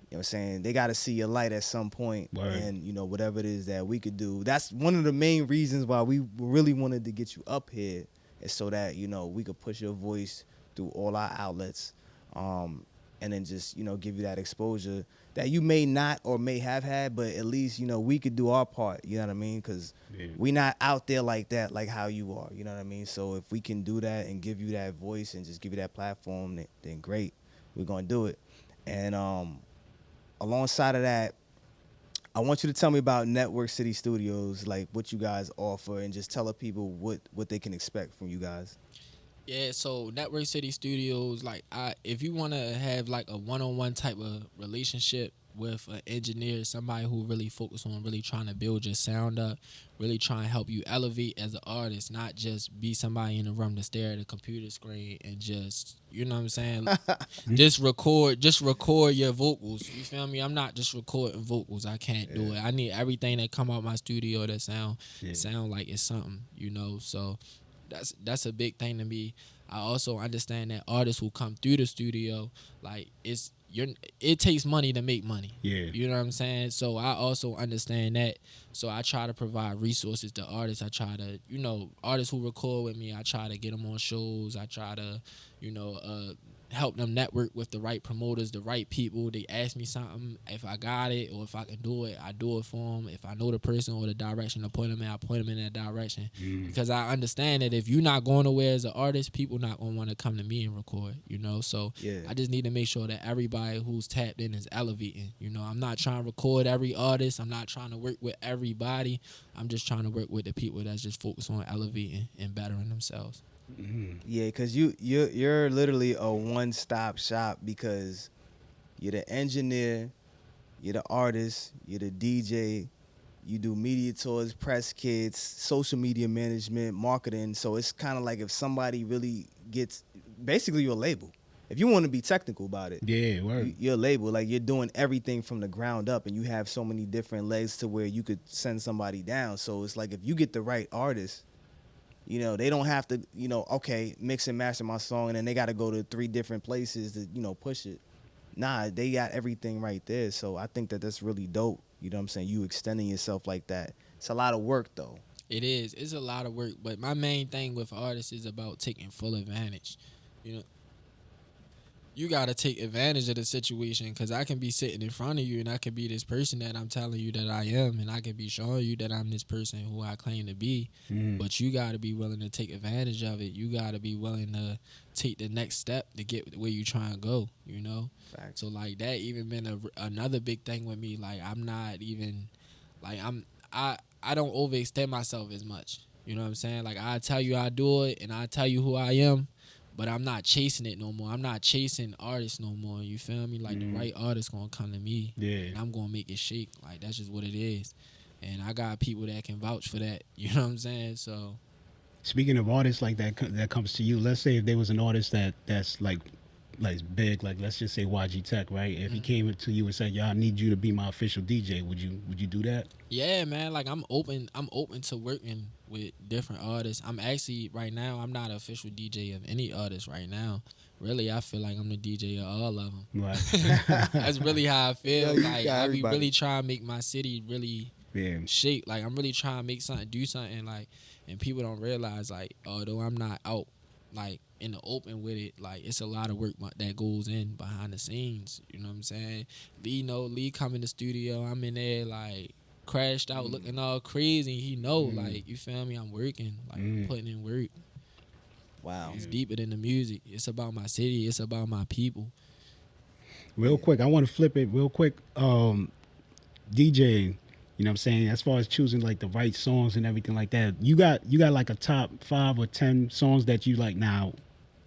what I'm saying? They got to see your light at some point. Word. And, whatever it is that we could do. That's one of the main reasons why we really wanted to get you up here, is so that, we could push your voice through all our outlets, and then just, give you that exposure that you may not or may have had, but at least, we could do our part, you know what I mean? Because we not out there like that, like how you are, you know what I mean? So if we can do that and give you that voice and just give you that platform, then great, we're going to do it. And alongside of that, I want you to tell me about Ntwrk City Studios, like what you guys offer, and just tell the people what they can expect from you guys. Yeah, so Ntwrk City Studios, like if you want to have like a one-on-one type of relationship with an engineer, somebody who really focus on really trying to build your sound up, really trying to help you elevate as an artist, not just be somebody in the room to stare at a computer screen and just, you know what I'm saying, just record your vocals. You feel me? I'm not just recording vocals. I can't do it. I need everything that come out my studio that sound like it's something, So that's a big thing to me. I also understand that artists who come through the studio, like it takes money to make money. Yeah. You know what I'm saying? So I also understand that. So I try to provide resources to artists. I try to, artists who record with me, I try to get them on shows. I try to, help them network with the right promoters, the right people. They ask me something. If I got it or if I can do it, I do it for them. If I know the person or the direction to point them in, I point them in that direction. Because I understand that if you're not going nowhere as an artist, people not going to want to come to me and record, So I just need to make sure that everybody who's tapped in is elevating. I'm not trying to record every artist. I'm not trying to work with everybody. I'm just trying to work with the people that's just focused on elevating and bettering themselves. Yeah, because you're literally a one-stop shop, because you're the engineer, you're the artist, you're the DJ, you do media tours, press kits, social media management, marketing. So it's kind of like if somebody really gets, basically you're a label. If you want to be technical about it, you're a label. Like you're doing everything from the ground up, and you have so many different legs to where you could send somebody down. So it's like if you get the right artist, they don't have to, okay, mix and master my song, and then they got to go to 3 different places to, push it. Nah, they got everything right there. So I think that that's really dope. You know what I'm saying? You extending yourself like that. It's a lot of work, though. It is. It's a lot of work. But my main thing with artists is about taking full advantage. You got to take advantage of the situation, because I can be sitting in front of you and I can be this person that I'm telling you that I am, and I can be showing you that I'm this person who I claim to be. But you got to be willing to take advantage of it. You got to be willing to take the next step to get where you trying to go, Facts. So like that even been another big thing with me. Like I'm not even like I don't overextend myself as much. You know what I'm saying? Like I tell you I do it and I tell you who I am, but I'm not chasing it no more. I'm not chasing artists no more. You feel me? Like the right artist gonna come to me, and I'm gonna make it shake. Like that's just what it is. and I got people that can vouch for that. You know what I'm saying? So Speaking of artists like that that comes to you, let's say if there was an artist that's like big, like let's just say YG Tech, right? If he came to you and said, "Yo, I need you to be my official DJ," would you do that? yeah, man, like I'm open to working with different artists. I'm actually right now I'm not an official DJ of any artist right now. Really, I feel like I'm the DJ of all of them. Right. That's really how I feel. Yeah, you Like got I be everybody. really trying to make my city really Yeah. shape. Like I'm really trying to make something, do something. Like, and people don't realize, like, although I'm not out like in the open with it, like it's a lot of work that goes in behind the scenes. You know what I'm saying? Lee come in the studio, I'm in there like crashed out, looking all crazy. He know, like, you feel me? I'm working, like I'm putting in work. Wow. It's deeper than the music. It's about my city. It's about my people. Real quick, I want to flip it real quick. DJing, you know what I'm saying? As far as choosing like the right songs and everything like that, you got like a top 5 or 10 songs that you like. Now,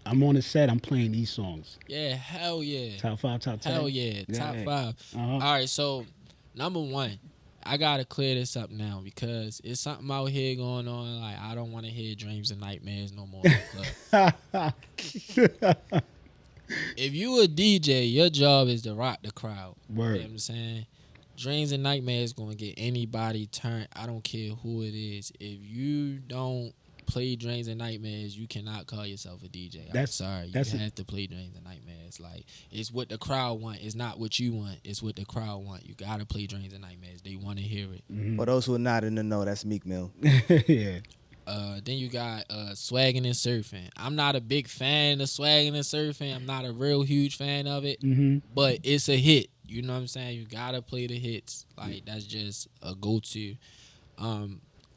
I'm on the set, I'm playing these songs. Yeah, hell yeah. Top 5, top 10. Hell yeah, top 5. All right, so number 1, I gotta clear this up now because it's something out here going on. Like I don't want to hear dreams and nightmares no more. If you a DJ, your job is to rock the crowd. Word. You know what I'm saying? Dreams and nightmares gonna get anybody turned. I don't care who it is. If you don't play dreams and nightmares, you cannot call yourself a DJ. I'm sorry. You have to play dreams and nightmares. Like it's what the crowd want. It's not what you want. It's what the crowd want. You gotta play dreams and nightmares. They want to hear it. For those who are not in the know, that's Meek Mill. Yeah. Then you got swagging and surfing. I'm not a big fan of swagging and surfing. I'm not a real huge fan of it, but it's a hit. You know what I'm saying? You gotta play the hits. Like that's just a go-to.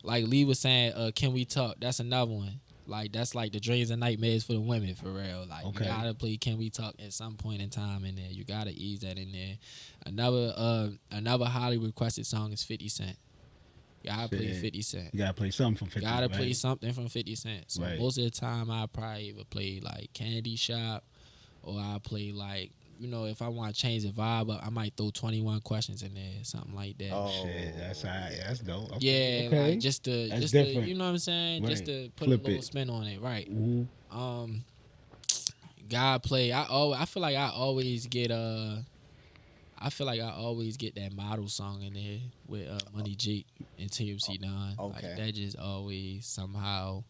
Like Lee was saying, Can We Talk? That's another one. Like that's like the dreams and nightmares for the women for real. Like you gotta play Can We Talk at some point in time in there. You gotta ease that in there. Another highly requested song is 50 Cent. You gotta play 50 Cent. You gotta play something from 50 Cent. Gotta play something from 50 Cent. So most of the time I probably either play like Candy Shop or I play like, you know, if I want to change the vibe up, I might throw 21 Questions in there, something like that. Oh, shit, that's all right. That's dope. Yeah, like just to, you know what I'm saying? Right. Just to put Flip a little it. spin on it, right? God play. I feel like I always get that model song in there with Money Jake and TMC Don. Okay. Like that just always somehow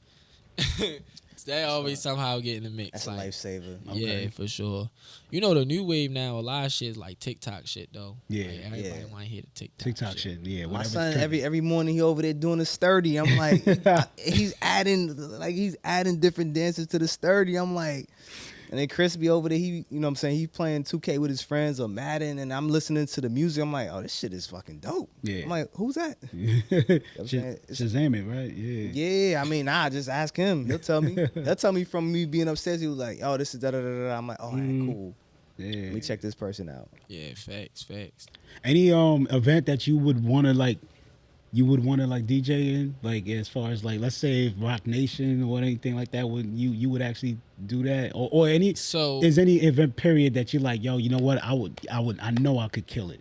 somehow get in the mix. That's like, a lifesaver. Yeah, for sure. You know the new wave now, a lot of shit is like TikTok shit though. Yeah. Like, everybody want to hear the TikTok shit. Yeah, My whatever's son trending. every morning he over there doing a sturdy. I'm like, he's adding different dances to the sturdy. I'm like, and then Chris be over there. He, you know what I'm saying, he playing 2K with his friends or Madden, and I'm listening to the music. I'm like, oh, this shit is fucking dope. Yeah. I'm like, who's that? You know what I'm saying? Shazam it, right? Yeah. Yeah, I mean, just ask him. He'll tell me. He'll tell me from me being upstairs. He was like, oh, this is da da da da. I'm like, oh, all right, cool. Yeah. Let me check this person out. Yeah, facts. Any event that you would want to like DJ in, like as far as like let's say if Rock Nation or anything like that, would you would actually do that or any? So is any event period that you like? Yo, you know what? I know I could kill it.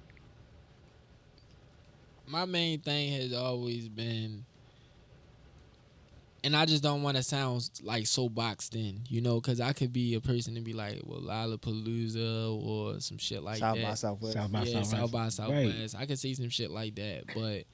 My main thing has always been, and I just don't want to sound like so boxed in, you know, because I could be a person and be like, well, Lollapalooza or some shit like South that. by Southwest. South by Southwest. South by Southwest. Right. I could see some shit like that, but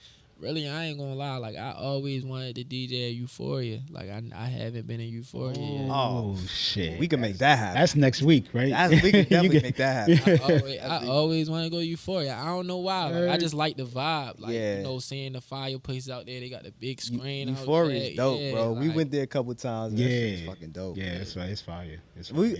really, I ain't gonna lie. Like, I always wanted to DJ at Euphoria. Like, I haven't been in Euphoria yet. Oh shit! We can make that happen. That's next week, right? We can definitely make that happen. I always want to go to Euphoria. I don't know why. Like, I just like the vibe. Like, Yeah. you know, seeing the fireplaces out there. They got the big screen. Euphoria out is there. dope, Yeah, bro. We like, went there a couple times. And Yeah, that shit is fucking dope. Yeah, that's right. It's fire.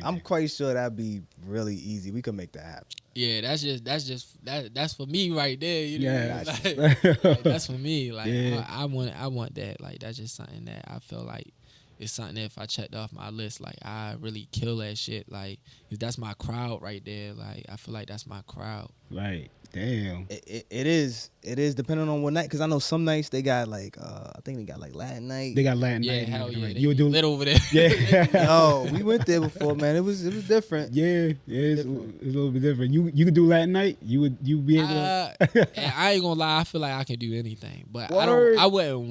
I'm quite sure that'd be really easy. We could make that happen. Yeah, that's for me right there. You know, Yeah. like, that's for me. Like, Yeah. I want that. Like, that's just something that I feel like it's something that if I checked off my list, like I really kill that shit. Like, 'cause that's my crowd right there. Like, I feel like that's my crowd. Right. Damn. It is depending on what night, because I know some nights they got like I think they got like Latin night. They got Latin Yeah, night. and hell everything, yeah. right? They You would do lit over there. Yeah. Yo, we went there before, man. It was different. Yeah, it's a little bit different. You could do Latin night. You be able to. And I ain't gonna lie, I feel like I can do anything, but Word. I wouldn't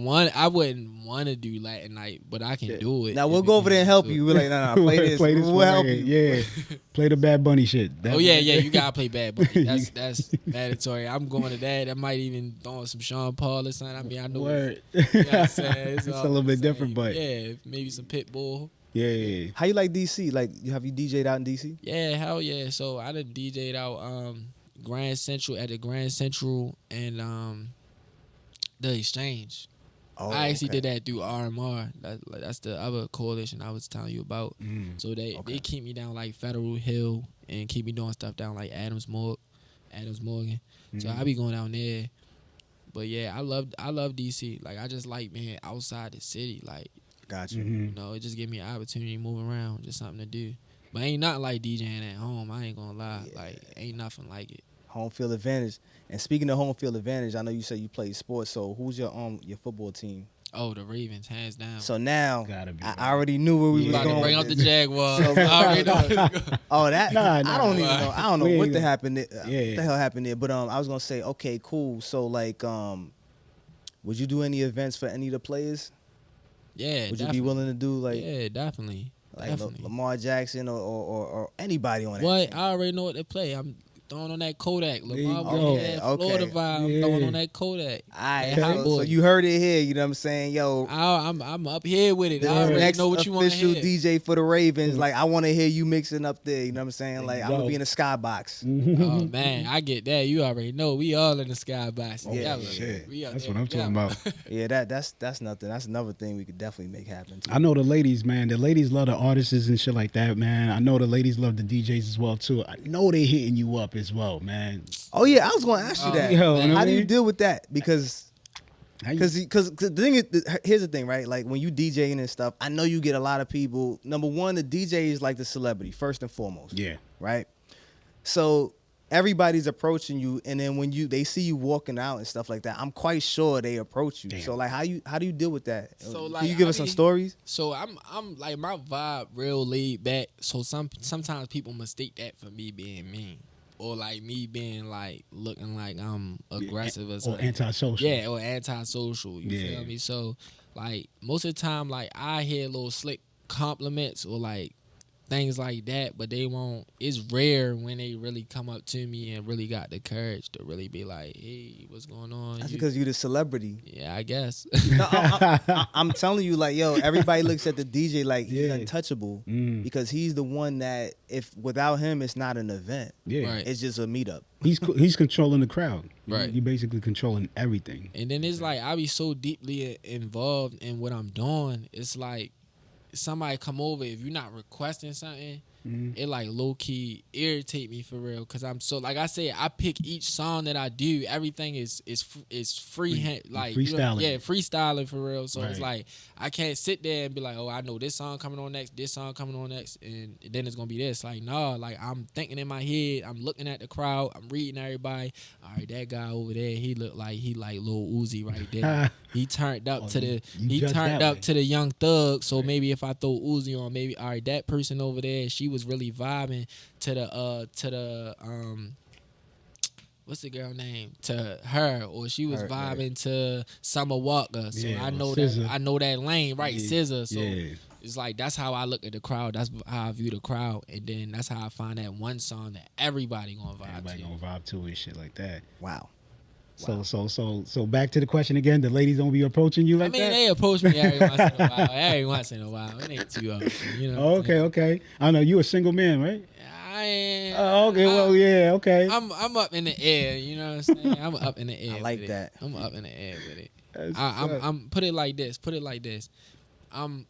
want to do Latin night, but I can do it. Now we'll if go it over there and comes help to you. it. We're like, nah, play this. Play We'll help right you. here. Yeah, play the Bad Bunny shit. That Oh yeah, you gotta play Bad Bunny. That's mandatory. I'm going to that. I might even throw on some Sean Paul or something. I mean, I know. Word. You know what I'm saying? It's a all little the bit same. different, but yeah, maybe some Pitbull. yeah. How you like DC? Like, have you DJ'd out in DC? Yeah, hell yeah. So I done DJ'd out Grand Central at the Grand Central and the Exchange. Oh, I actually okay. did that through RMR. That's the other coalition I was telling you about. So they keep me down like Federal Hill and keep me doing stuff down like Adams Morgan. So I be going down there. But yeah, I love DC. Like I just like being outside the city. Like Got you. Mm-hmm. you know, it just give me an opportunity to move around, just something to do. But ain't nothing like DJing at home. I ain't gonna lie. Yeah. Like ain't nothing like it. Home field advantage. And speaking of home field advantage, I know you said you play sports. So who's your football team? Oh, the Ravens, hands down. So now Gotta be. I already knew where we You was about to going. bring with up the this. Jaguars. So- I already know. Oh, that Nah, I don't even know. I don't know We what ain't the gonna- happened. What Yeah. the hell happened there? But I was gonna say, okay, cool. So like, would you do any events for any of the players? Yeah, Would you be willing to do like Yeah, definitely. Definitely. Lamar Jackson or anybody on that? What? I already know what they play. I'm throwing on that Kodak. There you Lamar go. with that Florida Okay. vibe. I'm Yeah. throwing on that Kodak. All right, That hot so boy. you heard it here. You know what I'm saying? Yo, I'm up here with it. the I already next know what you want to official hear. DJ for the Ravens. Like, I want to hear you mixing up there. You know what I'm saying? Like, I'm gonna go. be in the skybox. Oh man, I get that. You already know. We all in the skybox. Yeah, shit. We out That's there what I'm talking together. about. Yeah, that's nothing. That's another thing we could definitely make happen. Too. I know the ladies, man. The ladies love the artists and shit like that, man. I know the ladies love the DJs as well too. I know they hitting you up as well, man. Oh yeah, I was gonna ask you that. Yo, man. How do you deal with that? Because How you- the thing is, here's the thing, right? Like when you DJing and stuff, I know you get a lot of people. Number one, the DJ is like the celebrity first and foremost. yeah. Right. So everybody's approaching you, and then when they see you walking out and stuff like that, I'm quite sure they approach you. Damn. So like, how do you deal with that? So, Can like, you give I us some be- stories? So I'm like my vibe real laid back. So sometimes people mistake that for me being mean or like me being like looking like I'm aggressive or Or something. antisocial. Yeah, or antisocial. You Yeah. feel me? So like most of the time, like I hear little slick compliments or like things like that, but they won't. It's rare when they really come up to me and really got the courage to really be like, "Hey, what's going on?" That's You- because you're the celebrity. yeah, I guess. No, I'm telling you, like, yo, everybody looks at the DJ like he's Yeah. untouchable Mm. because he's the one that if without him, it's not an event. Yeah. Right. It's just a meetup. He's controlling the crowd. Right. He basically controlling everything. And then it's like I be so deeply involved in what I'm doing. It's like somebody come over, if you're not requesting something, it like low key irritate me for real. Cause I'm so, like I said, I pick each song that I do. Everything is free like freestyling. yeah, freestyling for real. So it's Right. like I can't sit there and be like, oh, I know this song coming on next, this song coming on next, and then it's gonna be this. Like nah, like I'm thinking in my head, I'm looking at the crowd, I'm reading everybody. All right, that guy over there, he look like he like Lil Uzi right there. He turned up Oh, to the you he judge turned that up way. to the Young Thug. So maybe if I throw Uzi on, maybe all right, that person over there, she was really vibing to the what's the girl name? To her, or she was Her, vibing to Summer Walker. So Yeah, I or know SZA. I know that lane, right? Yeah, Scissor. So yeah. it's like that's how I look at the crowd. That's how I view the crowd, and then that's how I find that one song that everybody gonna vibe Everybody to. gonna vibe to and shit like that. Wow. So back to the question again. The ladies don't be approaching you I like mean, that. they approach me every once in a while. Every once in a while, it ain't too often. You know. Oh, what I'm saying? okay. I know you a single man, right? I ain't. Oh, okay. Well, yeah. Okay. I'm up in the air. You know what I'm saying? I'm up in the air. I like with that. it. I'm up in the air with it. That's I'm what's up. put it like this. I'm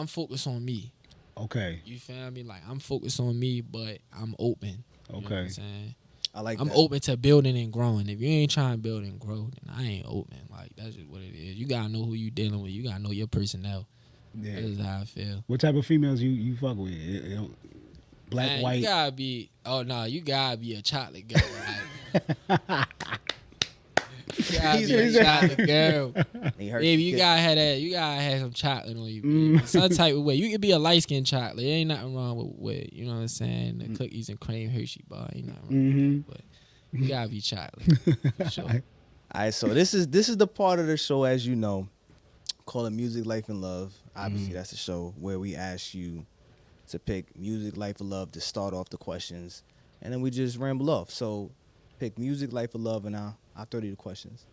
focused on me. Okay. You feel me? Like I'm focused on me, but I'm open. You know what Okay. I'm saying? I like I'm that. open to building and growing. If you ain't trying to build and grow, then I ain't open. Like that's just what it is. You gotta know who you dealing with. You gotta know your personnel. Yeah. That's just how I feel. What type of females you fuck with? Black, Man, white. You gotta be. Oh no, you gotta be a chocolate girl. Like, you gotta be a chocolate girl. He hurt Baby, the you kid. gotta have that. You gotta have some chocolate on you. Baby. Some type of way. You can be a light skinned chocolate. There ain't nothing wrong with you know what I'm saying. The cookies and cream Hershey bar ain't nothing wrong with it, but you gotta be chocolate. For sure. All right, so this is the part of the show, as you know, called Music, Life, and Love. Obviously, that's the show where we ask you to pick music, life, or love to start off the questions, and then we just ramble off. So, pick music, life, or love, and I'll throw you the questions.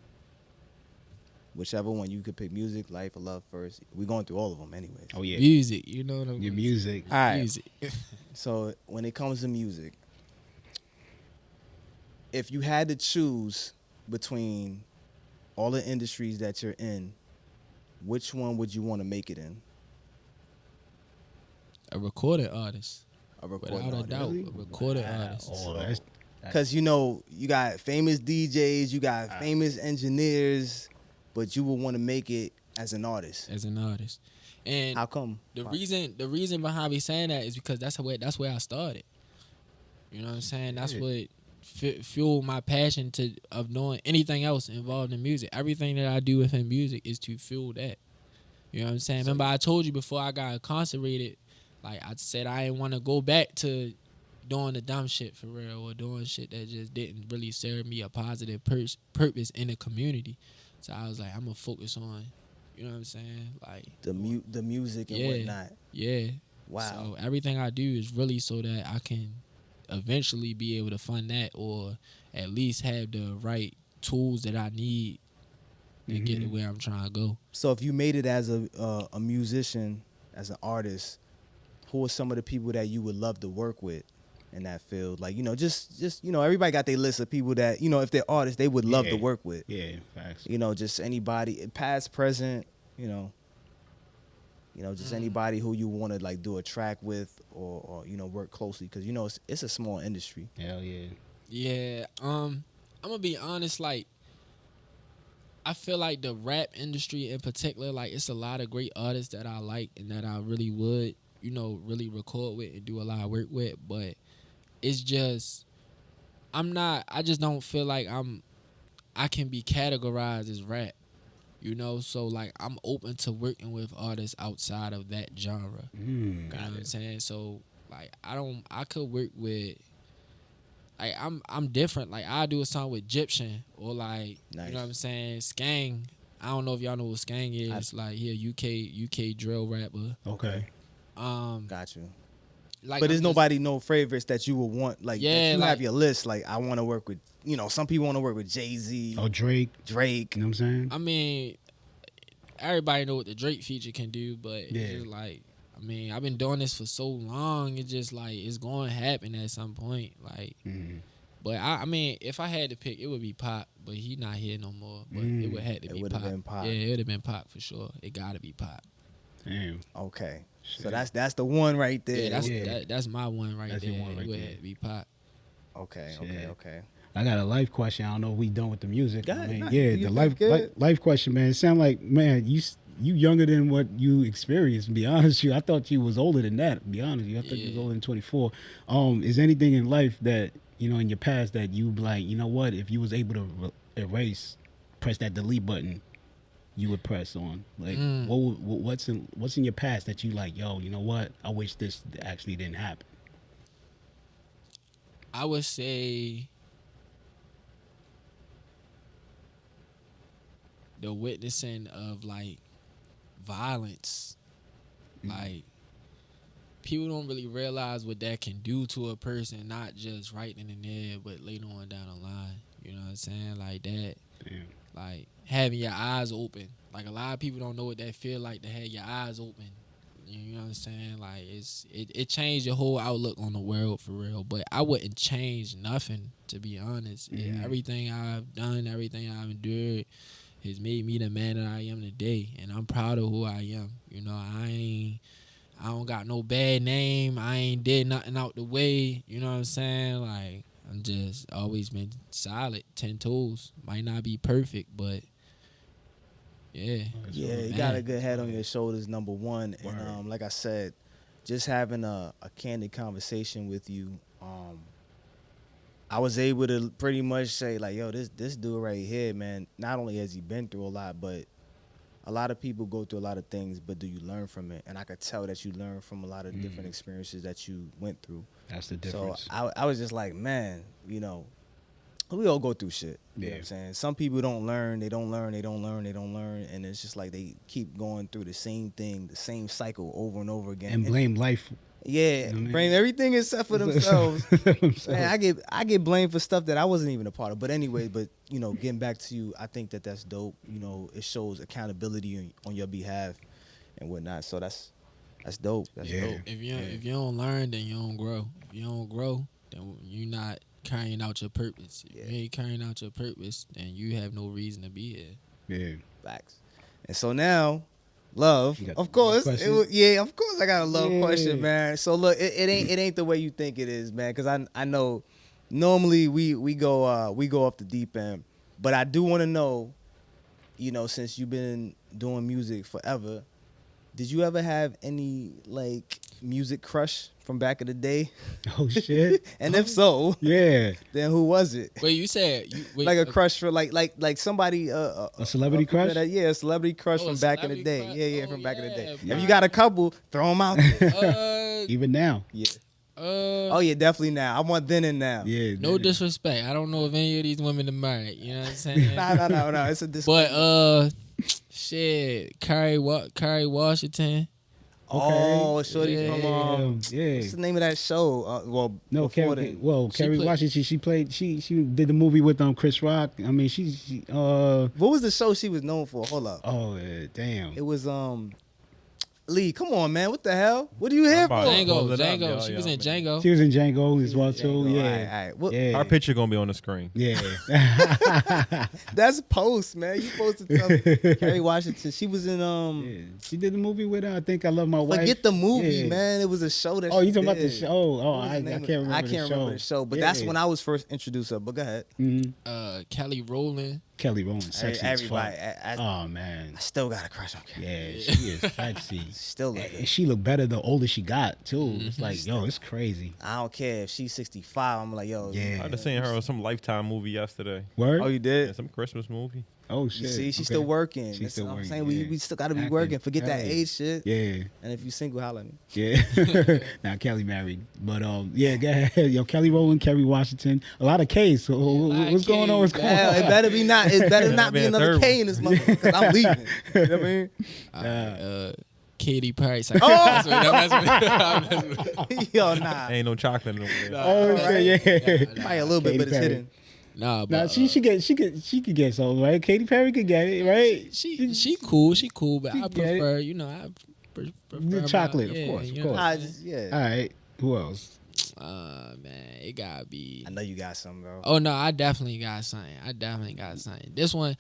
Whichever one you could pick, music, life, or love first. We're going through all of them, anyways. Oh yeah. Music, you know what I'm Your music. All right. Music. So, when it comes to music, if you had to choose between all the industries that you're in, which one would you want to make it in? A recorded artist. A recording Without a artist. doubt. Really? A recorded artist. Oh, that's Because, you know, you got famous DJs, you got famous engineers, but you would want to make it as an artist. As an artist. And How come? the reason behind me saying that is because that's where I started. You know what I'm saying? That's what fueled my passion of knowing anything else involved in music. Everything that I do within music is to fuel that. You know what I'm saying? Remember I told you before I got incarcerated, like I said I didn't want to go back to doing the dumb shit for real or doing shit that just didn't really serve me a positive purpose in the community. So I was like, I'm gonna focus on, you know what I'm saying? Like The music and whatnot. Yeah. Wow. So everything I do is really so that I can eventually be able to fund that or at least have the right tools that I need to get to where I'm trying to go. So if you made it as a musician, as an artist, who are some of the people that you would love to work with in that field? Like, you know, just you know, everybody got their list of people that, you know, if they're artists, they would love to work with. Yeah, facts. You know, just anybody, past, present, you know, just anybody who you want to like do a track with or you know, work closely, because you know it's a small industry. Hell yeah. Yeah, I'm gonna be honest, like I feel like the rap industry in particular, like it's a lot of great artists that I like and that I really would, you know, really record with and do a lot of work with, but it's just I just don't feel like I can be categorized as rap. You know, so like I'm open to working with artists outside of that genre. You know what I'm saying? So like I could work with like I'm different. Like I do a song with Egyptian or like Nice. you know what I'm saying, Skang. I don't know if y'all know what Skang is. Like he a UK drill rapper. Okay. Got you. Like But there's I'm just- nobody, no favorites that you would want, like, Yeah, that you like- have your list. Like, I want to work with, you know, some people want to work with Jay-Z, Oh, Drake. Drake. You know what I'm saying? I mean, everybody know what the Drake feature can do, but Yeah. it's just like, I mean, I've been doing this for so long. It's just like it's going to happen at some point. Like, but I mean, if I had to pick, it would be Pop. But he not here no more. But it would have to It be would've Pop. been Pop. Yeah, it would have been Pop for sure. It got to be Pop. Damn. Okay. So Shit. that's the one right there. Yeah, that's my one right That's there. your one right it would there. have to be Pop. Okay, Shit. okay. I got a life question. I don't know if we done with the music. Go ahead. I mean, Nah, yeah, you the did good. life question, man. It sound like, man, you younger than what you experienced. To be honest with you, I thought you was older than that. To be honest with you, I thought you was Yeah. older than 24. Is anything in life that you know in your past that you be like, you know what, if you was able to press that delete button, you would press on? Like, what's in your past that you like? Yo, you know what? I wish this actually didn't happen. I would say the witnessing of like violence. Like people don't really realize what that can do to a person, not just right in there, but later on down the line. You know what I'm saying? Like that. Damn. Like having your eyes open. Like a lot of people don't know what that feel like to have your eyes open. You know what I'm saying? Like it changed your whole outlook on the world for real. But I wouldn't change nothing, to be honest. Everything I've done, everything I've endured has made me the man that I am today. And I'm proud of who I am. You know, I don't got no bad name. I ain't did nothing out the way. You know what I'm saying? Like I'm just always been solid. 10 toes. Might not be perfect, but yeah. Yeah, you Man. got a good head on your shoulders, number one. And Word. like I said, just having a candid conversation with you, I was able to pretty much say like, yo, this dude right here, man, not only has he been through a lot, but a lot of people go through a lot of things, but do you learn from it? And I could tell that you learn from a lot of different experiences that you went through. That's the difference. So I was just like, man, you know, we all go through shit. You know what I'm saying? Some people don't learn, they don't learn, and it's just like they keep going through the same thing, the same cycle over and over again. and blame life. Yeah, You know what I mean? blame everything except for themselves. Themselves. Man, I get blamed for stuff that I wasn't even a part of. But anyway, you know, getting back to you, I think that's dope. You know, it shows accountability on your behalf and whatnot. So that's dope. That's dope. If you don't learn, then you don't grow. If you don't grow, then you're not carrying out your purpose. If you ain't carrying out your purpose, then you have no reason to be here. Yeah. Facts. And so now, love, You got of the course. question? Of course I got a love question, man. So look, it ain't the way you think it is, man. Because I know normally we go off the deep end, but I do want to know, you know, since you've been doing music forever, did you ever have any like music crush from back in the day? Oh shit. And if so, Yeah. then who was it? Wait, you said Like a crush for like somebody A celebrity crush? A celebrity crush Oh, from a back in the celebrity day. crush? Yeah, Oh, from back in the day. yeah, If you got a couple, throw them out there. Even now. Yeah. Uh, Oh yeah, definitely now. I want then and now. Yeah. no disrespect. I don't know if any of these women are married. You know what I'm saying? No. It's a disclaimer. But shit, Kerry Washington. Oh, shorty Yeah. from yeah. what's the name of that show? Well, No, before Kerry. then. Well, Kerry played- Washington. She did the movie with Chris Rock. I mean, she What was the show she was known for? Hold up. Oh damn. It was Lee. Come on, man. What the hell? What are you here for? about- Pause Django. it up, Django. y'all, She was y'all, in man. Django. She was in Django as well too. All Yeah. right. Well, Yeah. Our picture gonna be on the screen. Yeah. that's post, man. You supposed to tell Kerry Washington. She was in Yeah. She did the movie with I think I Love My Wife. Forget the movie, Yeah. man. It was a show that. Oh, she you talking about the did. show? Oh, What was I the name can't of remember. I can't remember the show, but that's when I was first introduced to her. But go ahead. Mhm. Kelly Rowland. Kelly Rowland, sexy as Everybody, fuck. I Oh man. still got a crush on Kerry. Yeah, she is sexy. Still look And good. she looked better the older she got too. It's like, yo, it's crazy. I don't care if she's 65. I'm like, yo. Yeah. I just seen her on some Lifetime movie yesterday. Word? Oh, you Yeah, did? some Christmas movie. Oh You shit. see, she's Okay. still working. She's That's still what I'm working, saying. yeah. We still got to be Acting. working. Forget that Hey. age shit. Yeah. And if you single, holla at me. Yeah. Now Kelly married. But yeah, go ahead. Yo, Kelly Rowland, Kerry Washington. A lot of K's. So lot of what's going on? What's Ks, going Hell, on? it better be not. It better Yeah, not be be a another third K one. in this motherfucker because I'm leaving. You know what I mean? Katy Perry. Oh! I'm messing with Yo, nah. Ain't no chocolate in there. Oh shit, yeah. Probably a little bit, Katy but it's Perry. hidden. Nah, Now but she could get some, right? Katy Perry could get it, right? she cool. She cool, but She I get it. prefer, you know, I prefer The chocolate, of yeah, course, of you know course. what I I'm just, saying? yeah. All right. Who else? Man, it gotta be. I know you got something, bro. Oh no, I definitely got something. This one,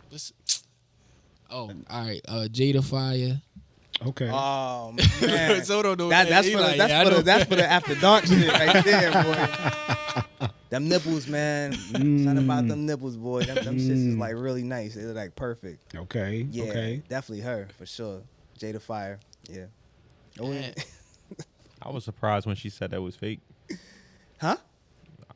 what's? Oh, all right. Jada Fire. Okay. Oh man, So don't know that's He for like, yeah, I know. that's for the after dark shit right there, boy. Them nipples, man. Something about them nipples, boy. Them shits is like really nice. They're like perfect. Okay. Yeah, Okay. definitely her for sure. Jada Fire. Yeah. Oh, Man. I was surprised when she said that was fake. Huh?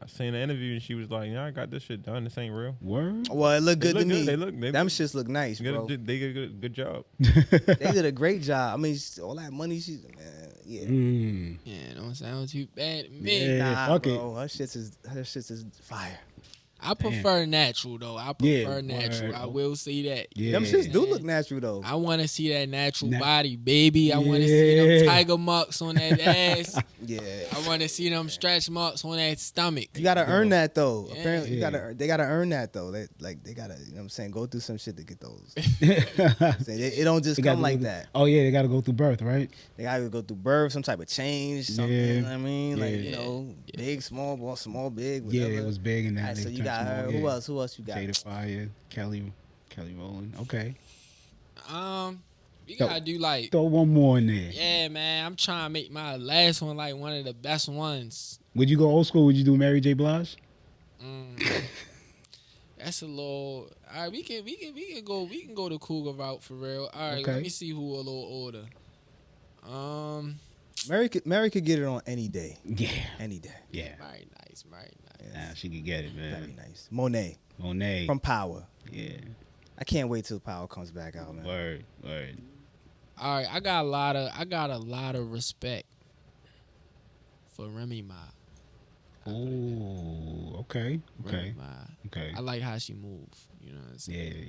I seen the interview and she was like, "Yeah, I got this shit done. This ain't real." Word. Well, it looked They good look to me. good. They Them look- shits look nice, bro. They did a good job. They did a great job. I mean, all that money she's, man, yeah. Mm. Yeah, don't sound too bad to me. Yeah. Nah, fuck bro. Her shits is fire. I prefer natural though. I Yeah, prefer natural. word. I will say that. Yeah. Them shits do look natural though. I want to see that natural Na- body, baby. I want to see them Yeah. tiger marks on that ass. Yeah. I want to see them stretch marks on that stomach. You gotta earn that though. Yeah. Apparently, Yeah. they gotta earn that though. They gotta, you know what I'm saying, go through some shit to get those. It don't just They gotta come like go- that. Oh yeah, they got to go through birth, right? They gotta go through birth, some type of change, something. Yeah. You know what I mean, like Yeah. you know, big, small, big. Yeah, Whatever. it was big in that. Alright, so they you turned got small, her. yeah. Who else? Who else you got? Jada Fire, Kelly Rowland. Okay. We gotta do like, Throw one more in there. yeah, man. I'm trying to make my last one like one of the best ones. Would you go old school? Would you do Mary J. Blige? That's a little. All right, we can go the Cougar route for real. All right, Okay. let me see who a little older. Mary could get it on any day. Yeah. Any day. Yeah. Very nice, very nice. Nah, she could get it, man. Very nice. Monet Monet. from Power. Yeah. I can't wait till Power comes back out, man. Word. All right, I got a lot of respect for Remy Ma. Oh, okay. Remy Ma. Okay. I like how she move. You know what I'm saying?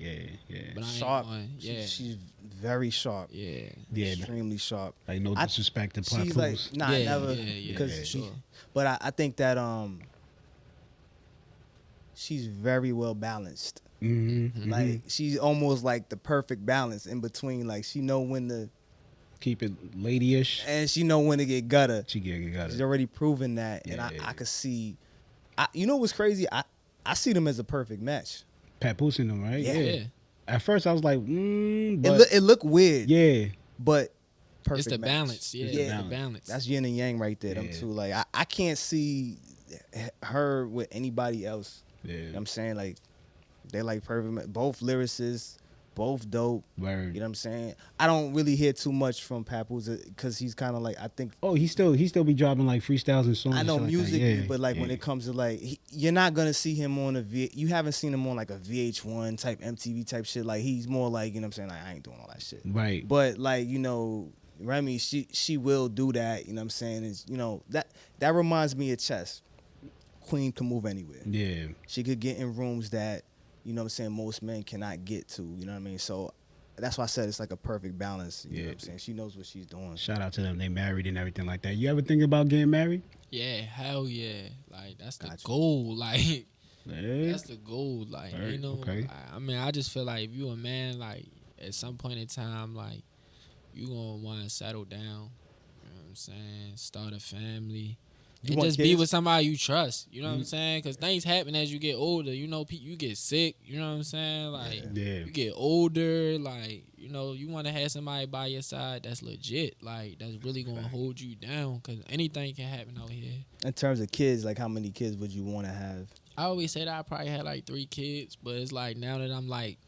Yeah. But I ain't Sharp. one. Yeah. She's very sharp. Yeah. Yeah. Extremely sharp. Like no disrespect to She's Papoose. like, nah, Yeah, never. yeah, because yeah, she, sure. but I think that she's very well balanced. Mm-hmm. Like she's almost like the perfect balance in between. Like she know when to Keep it ladyish. and she know when to get gutter. She got She's it. already proven that, and Yeah. I could see. You know what's crazy? I see them as a perfect match. Papoose in them, right? Yeah. At first, I was like, but It looked weird, yeah. but perfect. It's the match. balance. Yeah, Yeah. it's the balance. That's yin and yang right there. Them Yeah. two. Like I can't see her with anybody else. Yeah. You know what I'm saying? Like they like perfect. Both lyricists, both dope. Word. You know what I'm saying? I don't really hear too much from Papoose because he's kind of like, I think, Oh, he still be dropping like freestyles and songs. I know and shit like that. musically, Yeah, but like yeah. when it comes to like, you're not gonna see him on you haven't seen him on like a VH1 type MTV type shit. Like he's more like, you know what I'm saying? Like I ain't doing all that shit. Right. But like, you know, Remy, she will do that. You know what I'm saying? Is, you know, that reminds me of chess. Queen can move anywhere. Yeah. She could get in rooms that, you know what I'm saying, most men cannot get to. You know what I mean? So that's why I said it's like a perfect balance. You know what I'm saying? She knows what she's doing. Shout out to them. They married and everything like that. You ever think about getting married? Yeah, hell yeah. Like that's the Gotcha. goal. Like Yeah. that's the goal. Like Right, you know. okay. I mean, I just feel like if you a man, like at some point in time, like you gonna want to settle down. You know what I'm saying? Start a family. You And want just be kids? with somebody you trust. You know what I'm saying? Because things happen as you get older. You know, you get sick. You know what I'm saying? Like, Yeah. you get older. Like, you know, you want to have somebody by your side that's legit. Like, that's really going to hold you down. Because anything can happen out here. In terms of kids, like how many kids would you want to have? I always said I probably had like 3 kids. But it's like now that I'm like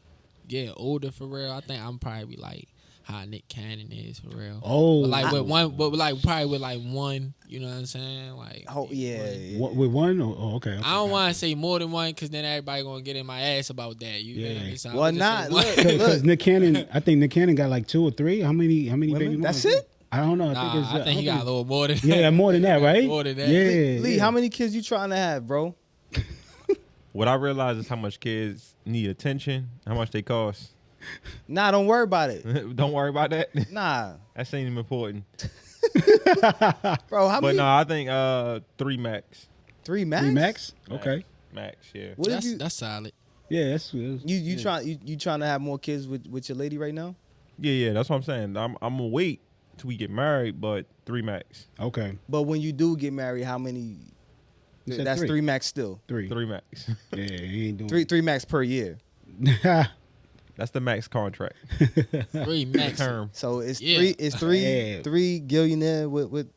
getting older for real, I think I'm probably like how Nick Cannon is for real. Oh. But like with one, but like probably with like one, you know what I'm saying? Like, Oh yeah, one. yeah. What, with one? Oh, okay. I don't want to say more than one because then everybody gonna get in my ass about that. You Yeah. know what I mean? So Well, I'ma just say nah, one. look. Because Nick Cannon, I think Nick Cannon got like 2 or 3. How many Women? baby mamas? That's it? I don't know. Nah, I think he got a little more than Yeah, more than that, right? More than that. Yeah. Lee, yeah. how many kids you trying to have, bro? What I realize is how much kids need attention, how much they cost. Nah, don't worry about it. Don't worry about that. Nah, That ain't even important. bro. How But many? no, I think 3 max. 3 max? 3 max? Okay. Max, yeah. What if That's solid. Yeah, that's you trying to have more kids with your lady right now? Yeah, that's what I'm saying. I'm gonna wait till we get married, but 3 max. okay. But when you do get married, how many? You said That's 3. 3 max still. 3. 3 max. Yeah, he ain't doing 3 max per year. That's the max contract. 3 max. Term. So it's Yeah. 3. It's 3. Yeah. 3 Gillionaire with.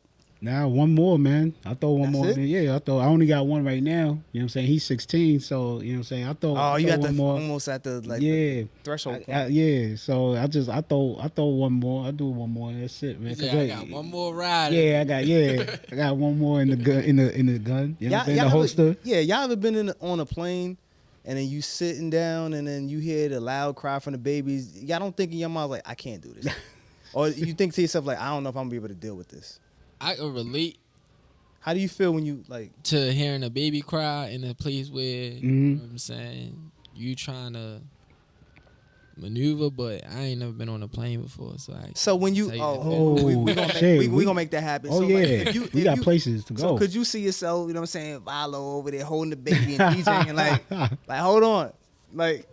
Now one more, man. I throw one That's more. it? Yeah, I only got one right now. You know what I'm saying? He's 16, so you know what I'm saying. Oh, you throw got one the more. almost at the like Yeah, the threshold. yeah. So I throw one more. I do one more. That's it, man. 'Cause I got one more ride. Yeah, I got one more in the gun. In the gun. You know what I'm saying? The holster. Y'all ever been on a plane and then you sitting down and then you hear the loud cry from the babies? Y'all don't think in your mind like I can't do this, or you think to yourself like I don't know if I'm gonna be able to deal with this. I can relate How do you feel when you like? to hearing a baby cry in a place where, you know what I'm saying, you trying to maneuver, but I ain't never been on a plane before, so I So when you Tell you oh, that. we gonna shit, make, we gonna make that happen. Oh so, yeah, like, if we got you- places to So go. could you see yourself? You know what I'm saying? Vylo over there holding the baby and DJing like hold on, like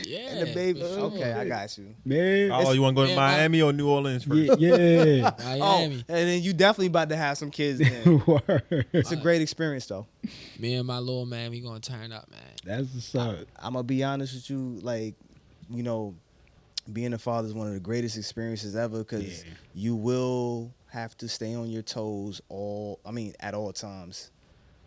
yeah, and the baby. for sure. Okay, I got you. Man, Oh, you want to go to Yeah, Miami or New Orleans first? yeah. Miami. Oh, and then you definitely about to have some kids. Then. Word. It's a great experience though. Me and my little man, we gonna turn up, man. That's the start. I'm gonna be honest with you, like, you know, being a father is one of the greatest experiences ever because Yeah. you will have to stay on your toes at all times.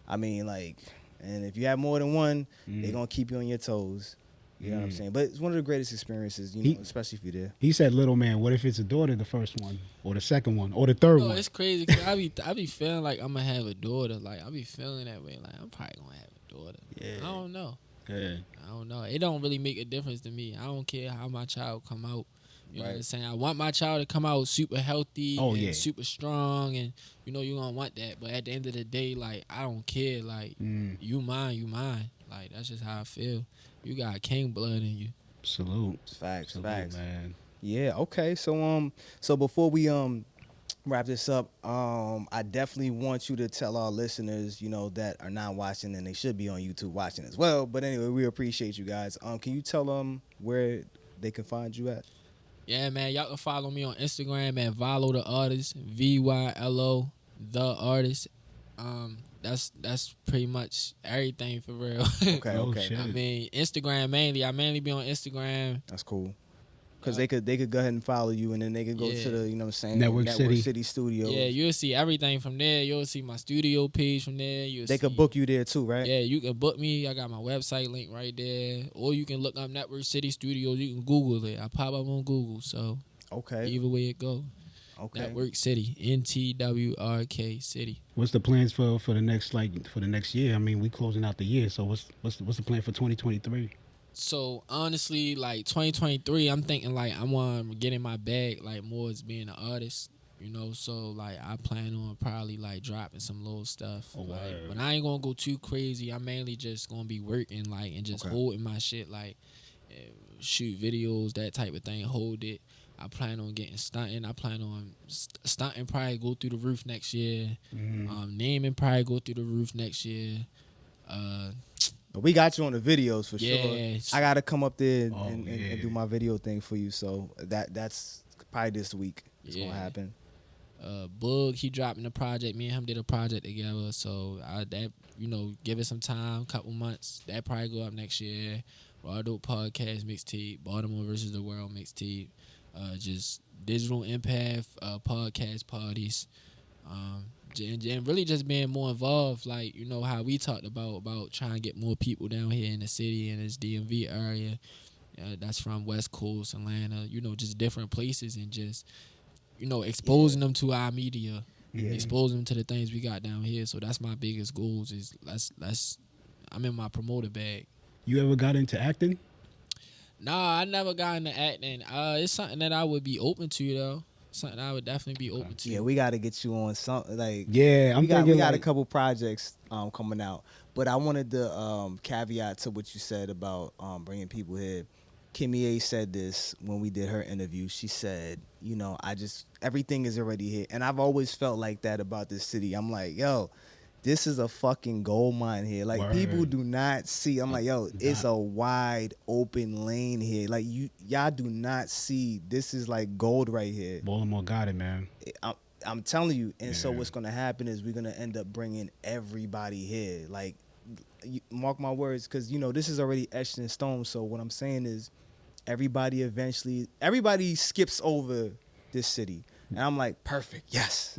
Like, and if you have more than one, they're gonna keep you on your toes. You know what I'm saying? But it's one of the greatest experiences, He- especially if you're there. He said, "Little man, what if it's a daughter, the first one, or the second one, or the third No, one?" it's crazy. 'Cause I be feeling like I'm gonna have a daughter. Like I be feeling that way. Like I'm probably gonna have a daughter. Yeah. I don't know. Yeah. I don't know. It don't really make a difference to me. I don't care how my child come out. You know what I'm Right. saying? I want my child to come out super healthy Oh, and yeah. super strong, and you're gonna want that. But at the end of the day, like I don't care. Like you mine. Like that's just how I feel. You got king blood in you. Salute. Facts, Salute, facts. man. Yeah. Okay. So before we wrap this up, I definitely want you to tell our listeners, that are not watching and they should be on YouTube watching as well. But anyway, we appreciate you guys. Can you tell them where they can find you at? Yeah, man. Y'all can follow me on Instagram at Vylo the artist, Vylo the artist. That's pretty much everything for real. Okay. Oh, Okay. shit. I mean, Instagram mainly. I mainly be on Instagram. That's cool. Because they could go ahead and follow you, and then they could go to the Network City. Studios. Yeah, you'll see everything from there. You'll see my studio page from there. They could book you there too, right? Yeah, you can book me. I got my website link right there. Or you can look up Network City Studios. You can Google it. I pop up on Google. So Okay. either way it go. Okay. Network City. Ntwrk City. What's the plans for the next year? I mean, we closing out the year, so what's the plan for 2023? So honestly, like 2023, I'm thinking like I want to get in my bag like more as being an artist, So like I plan on probably like dropping some little stuff, but I ain't gonna go too crazy. I'm mainly just gonna be working like and just holding my shit like shoot videos, that type of thing. Hold it. I plan on getting stunting. I plan on stunting probably go through the roof next year. Naming probably go through the roof next year. But we got you on the videos for Yeah. sure. I gotta come up there Oh, and yeah. do my video thing for you. So that's probably this week. It's Yeah. gonna happen. Boog, he dropping the project. Me and him did a project together. So give it some time, couple months. That probably go up next year. Raw Dope Podcast mixtape, Baltimore versus the World mixtape, just digital empath podcast parties, and really just being more involved. Like how we talked about trying to get more people down here in the city and this DMV area. That's from West Coast, Atlanta. Just different places and just exposing them to our media, exposing them to the things we got down here. So that's my biggest goals. Is let's I'm in my promoter bag. You ever got into acting? Nah, I never got into acting. It's something that I would be open to though. Something I would definitely be open to. Yeah, we got to get you on something like. Yeah, we got thinking a couple projects coming out, but I wanted to caveat to what you said about bringing people here. Kimmy A said this when we did her interview. She said, everything is already here, and I've always felt like that about this city. I'm like, yo, this is a fucking gold mine here. Like, people do not see. I'm like, yo, it's a wide open lane here. Like, y'all do not see. This is like gold right here. Baltimore got it, man. I'm telling you. And so what's going to happen is we're going to end up bringing everybody here. Like, mark my words, because, this is already etched in stone. So what I'm saying is everybody skips over this city. And I'm like, perfect, yes.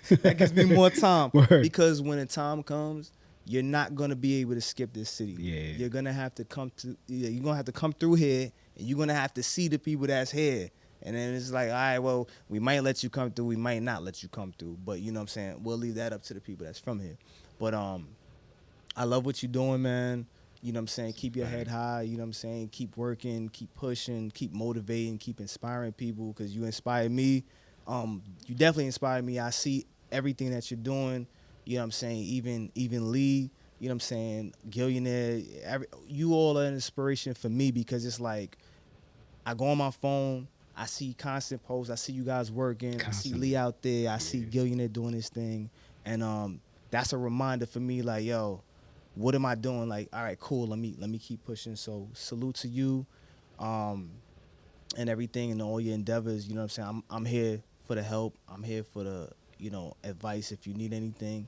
That gives me more time. Word. Because when the time comes, you're not gonna be able to skip this city. Yeah. You're gonna have to come through here, and you're gonna have to see the people that's here. And then it's like, all right, well, we might let you come through, we might not let you come through. But you know what I'm saying? We'll leave that up to the people that's from here. But I love what you're doing, man. You know what I'm saying? Keep your head high. You know what I'm saying? Keep working, keep pushing, keep motivating, keep inspiring people, because you inspire me. You definitely inspire me. I see everything that you're doing. You know what I'm saying? Even Lee, you know what I'm saying? Gillionaire, you all are an inspiration for me, because it's like I go on my phone, I see constant posts, I see you guys working, I see Lee out there, I see Gillionaire doing his thing, and that's a reminder for me, like, yo, what am I doing? Like, all right, cool, let me keep pushing. So salute to you, and everything and all your endeavors. You know what I'm saying? I'm here for the help. I'm here for the, advice if you need anything.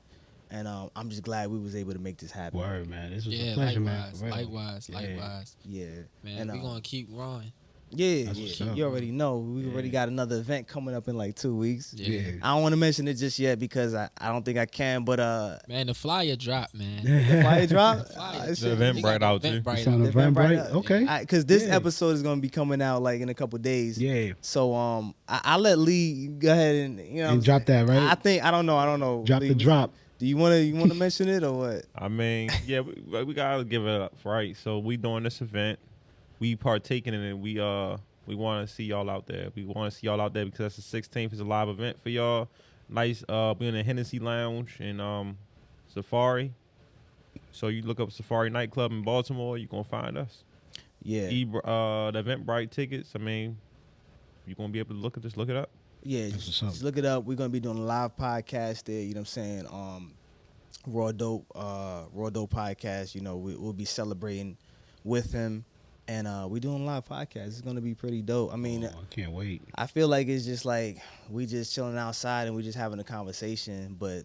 And I'm just glad we was able to make this happen. Word, man. This was a pleasure, likewise, man. Likewise. Yeah. Man, And, we gonna keep growing. Yeah, That's what's yeah. up. You already know. We already Yeah. got another event coming up in like 2 weeks. Yeah. I don't want to mention it just yet because I don't think I can. But Man, the flyer dropped, man. the flyer drop. The flyer. Shit. The Eventbrite They got out, the too. Eventbrite It's on out. the Eventbrite. out. Okay. Because this Yeah. episode is gonna be coming out like in a couple days. Yeah. So I'll let Lee go ahead and And drop that, right? I don't know. Drop Lee, the drop. Do you wanna mention it or what? I mean, yeah, we gotta give it up, right? So we doing this event, we partaking in it. We want to see y'all out there. We want to see y'all out there because that's the 16th is a live event for y'all. Nice. We in the Hennessy Lounge in Safari. So you look up Safari Nightclub in Baltimore, you gonna find us. Yeah. The Eventbrite tickets. I mean, you gonna be able to look at this. Look it up. Yeah, That's just, what's up. just look it up. We're gonna be doing a live podcast there. You know what I'm saying? Raw Dope podcast. You know, we'll be celebrating with him, and we doing a live podcast. It's gonna be pretty dope. I mean, Oh, I can't wait. I feel like it's just like we just chilling outside and we just having a conversation, but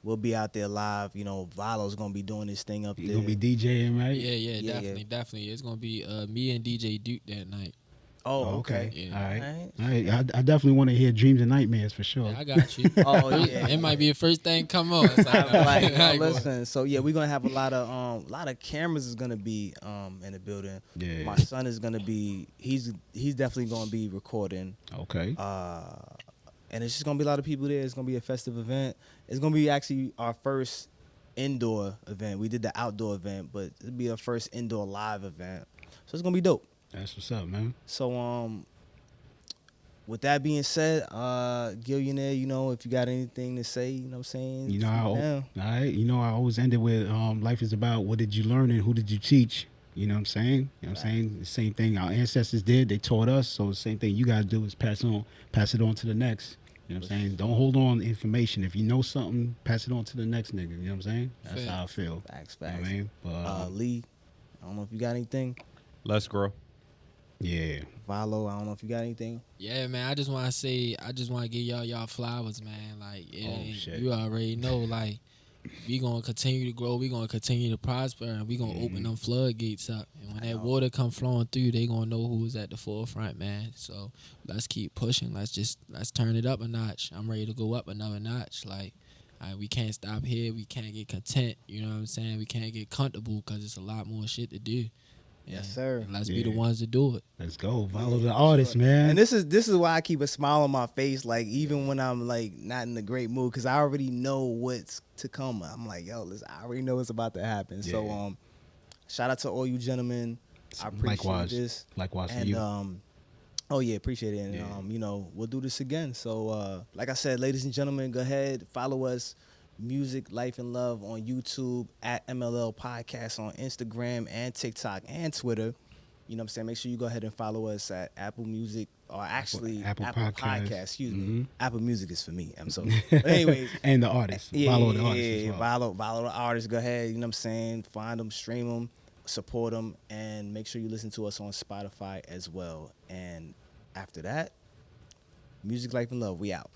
we'll be out there live. You know, Vylo's gonna be doing this thing up You there. gonna be DJing, right? Yeah, definitely. It's gonna be me and DJ Duke that night. Oh, okay. Yeah. All right. Alright. All right. I definitely want to hear Dreams and Nightmares for sure. Yeah, I got you. Oh, yeah. It might be the first thing come on. It's like, Like, I yo, go. listen. So yeah, we're gonna have a lot of cameras is gonna be in the building. Yeah. My son is gonna be he's definitely gonna be recording. Okay. And it's just gonna be a lot of people there. It's gonna be a festive event. It's gonna be actually our first indoor event. We did the outdoor event, but it'll be our first indoor live event. So it's gonna be dope. That's what's up, man. So with that being said, Gillionaire, you know, if you got anything to say, you know what I'm saying? You know, shoot down. all right. You know, I always end it with life is about what did you learn and who did you teach? You know what I'm saying? You know what I'm saying? The same thing our ancestors did, they taught us. So the same thing you gotta do is pass it on to the next. You know what I'm saying? Don't hold on to information. If you know something, pass it on to the next nigga. You know what I'm saying? That's how I feel. Facts. You know what I mean? But, Lee, I don't know if you got anything. Let's grow. yeah. Vylo, I don't know if you got anything. Yeah, man. I just want to give y'all flowers, man. Like, Shit. you already know, like, we gonna continue to grow. We gonna continue to prosper, and we gonna open them floodgates up. And when that water come flowing through, they gonna know who's at the forefront, man. So let's keep pushing. Let's turn it up a notch. I'm ready to go up another notch. Like, we can't stop here. We can't get content. You know what I'm saying? We can't get comfortable because it's a lot more shit to do. Yes, sir. And let's be the Yeah. ones to do it. Let's go. Follow the artist, man. And this is why I keep a smile on my face, like even when I'm like not in a great mood, because I already know what's to come. I'm like, yo, listen, I already know what's about to happen. Yeah. So shout out to all you gentlemen. I appreciate Likewise. this. Likewise to And you. oh yeah, appreciate it. And Yeah. you know, we'll do this again. So like I said, ladies and gentlemen, go ahead, follow us. Music, Life, and Love on YouTube, at MLL Podcast on Instagram and TikTok and Twitter. You know what I'm saying? Make sure you go ahead and follow us at Apple Music, or actually Apple Apple Podcast. Podcast. Excuse me. Mhm. Apple Music is for me. I'm so. But anyways, And the artist. Follow the artist yeah, as well. follow the artists. Go ahead. You know what I'm saying? Find them, stream them, support them, and make sure you listen to us on Spotify as well. And after that, Music, Life, and Love. We out.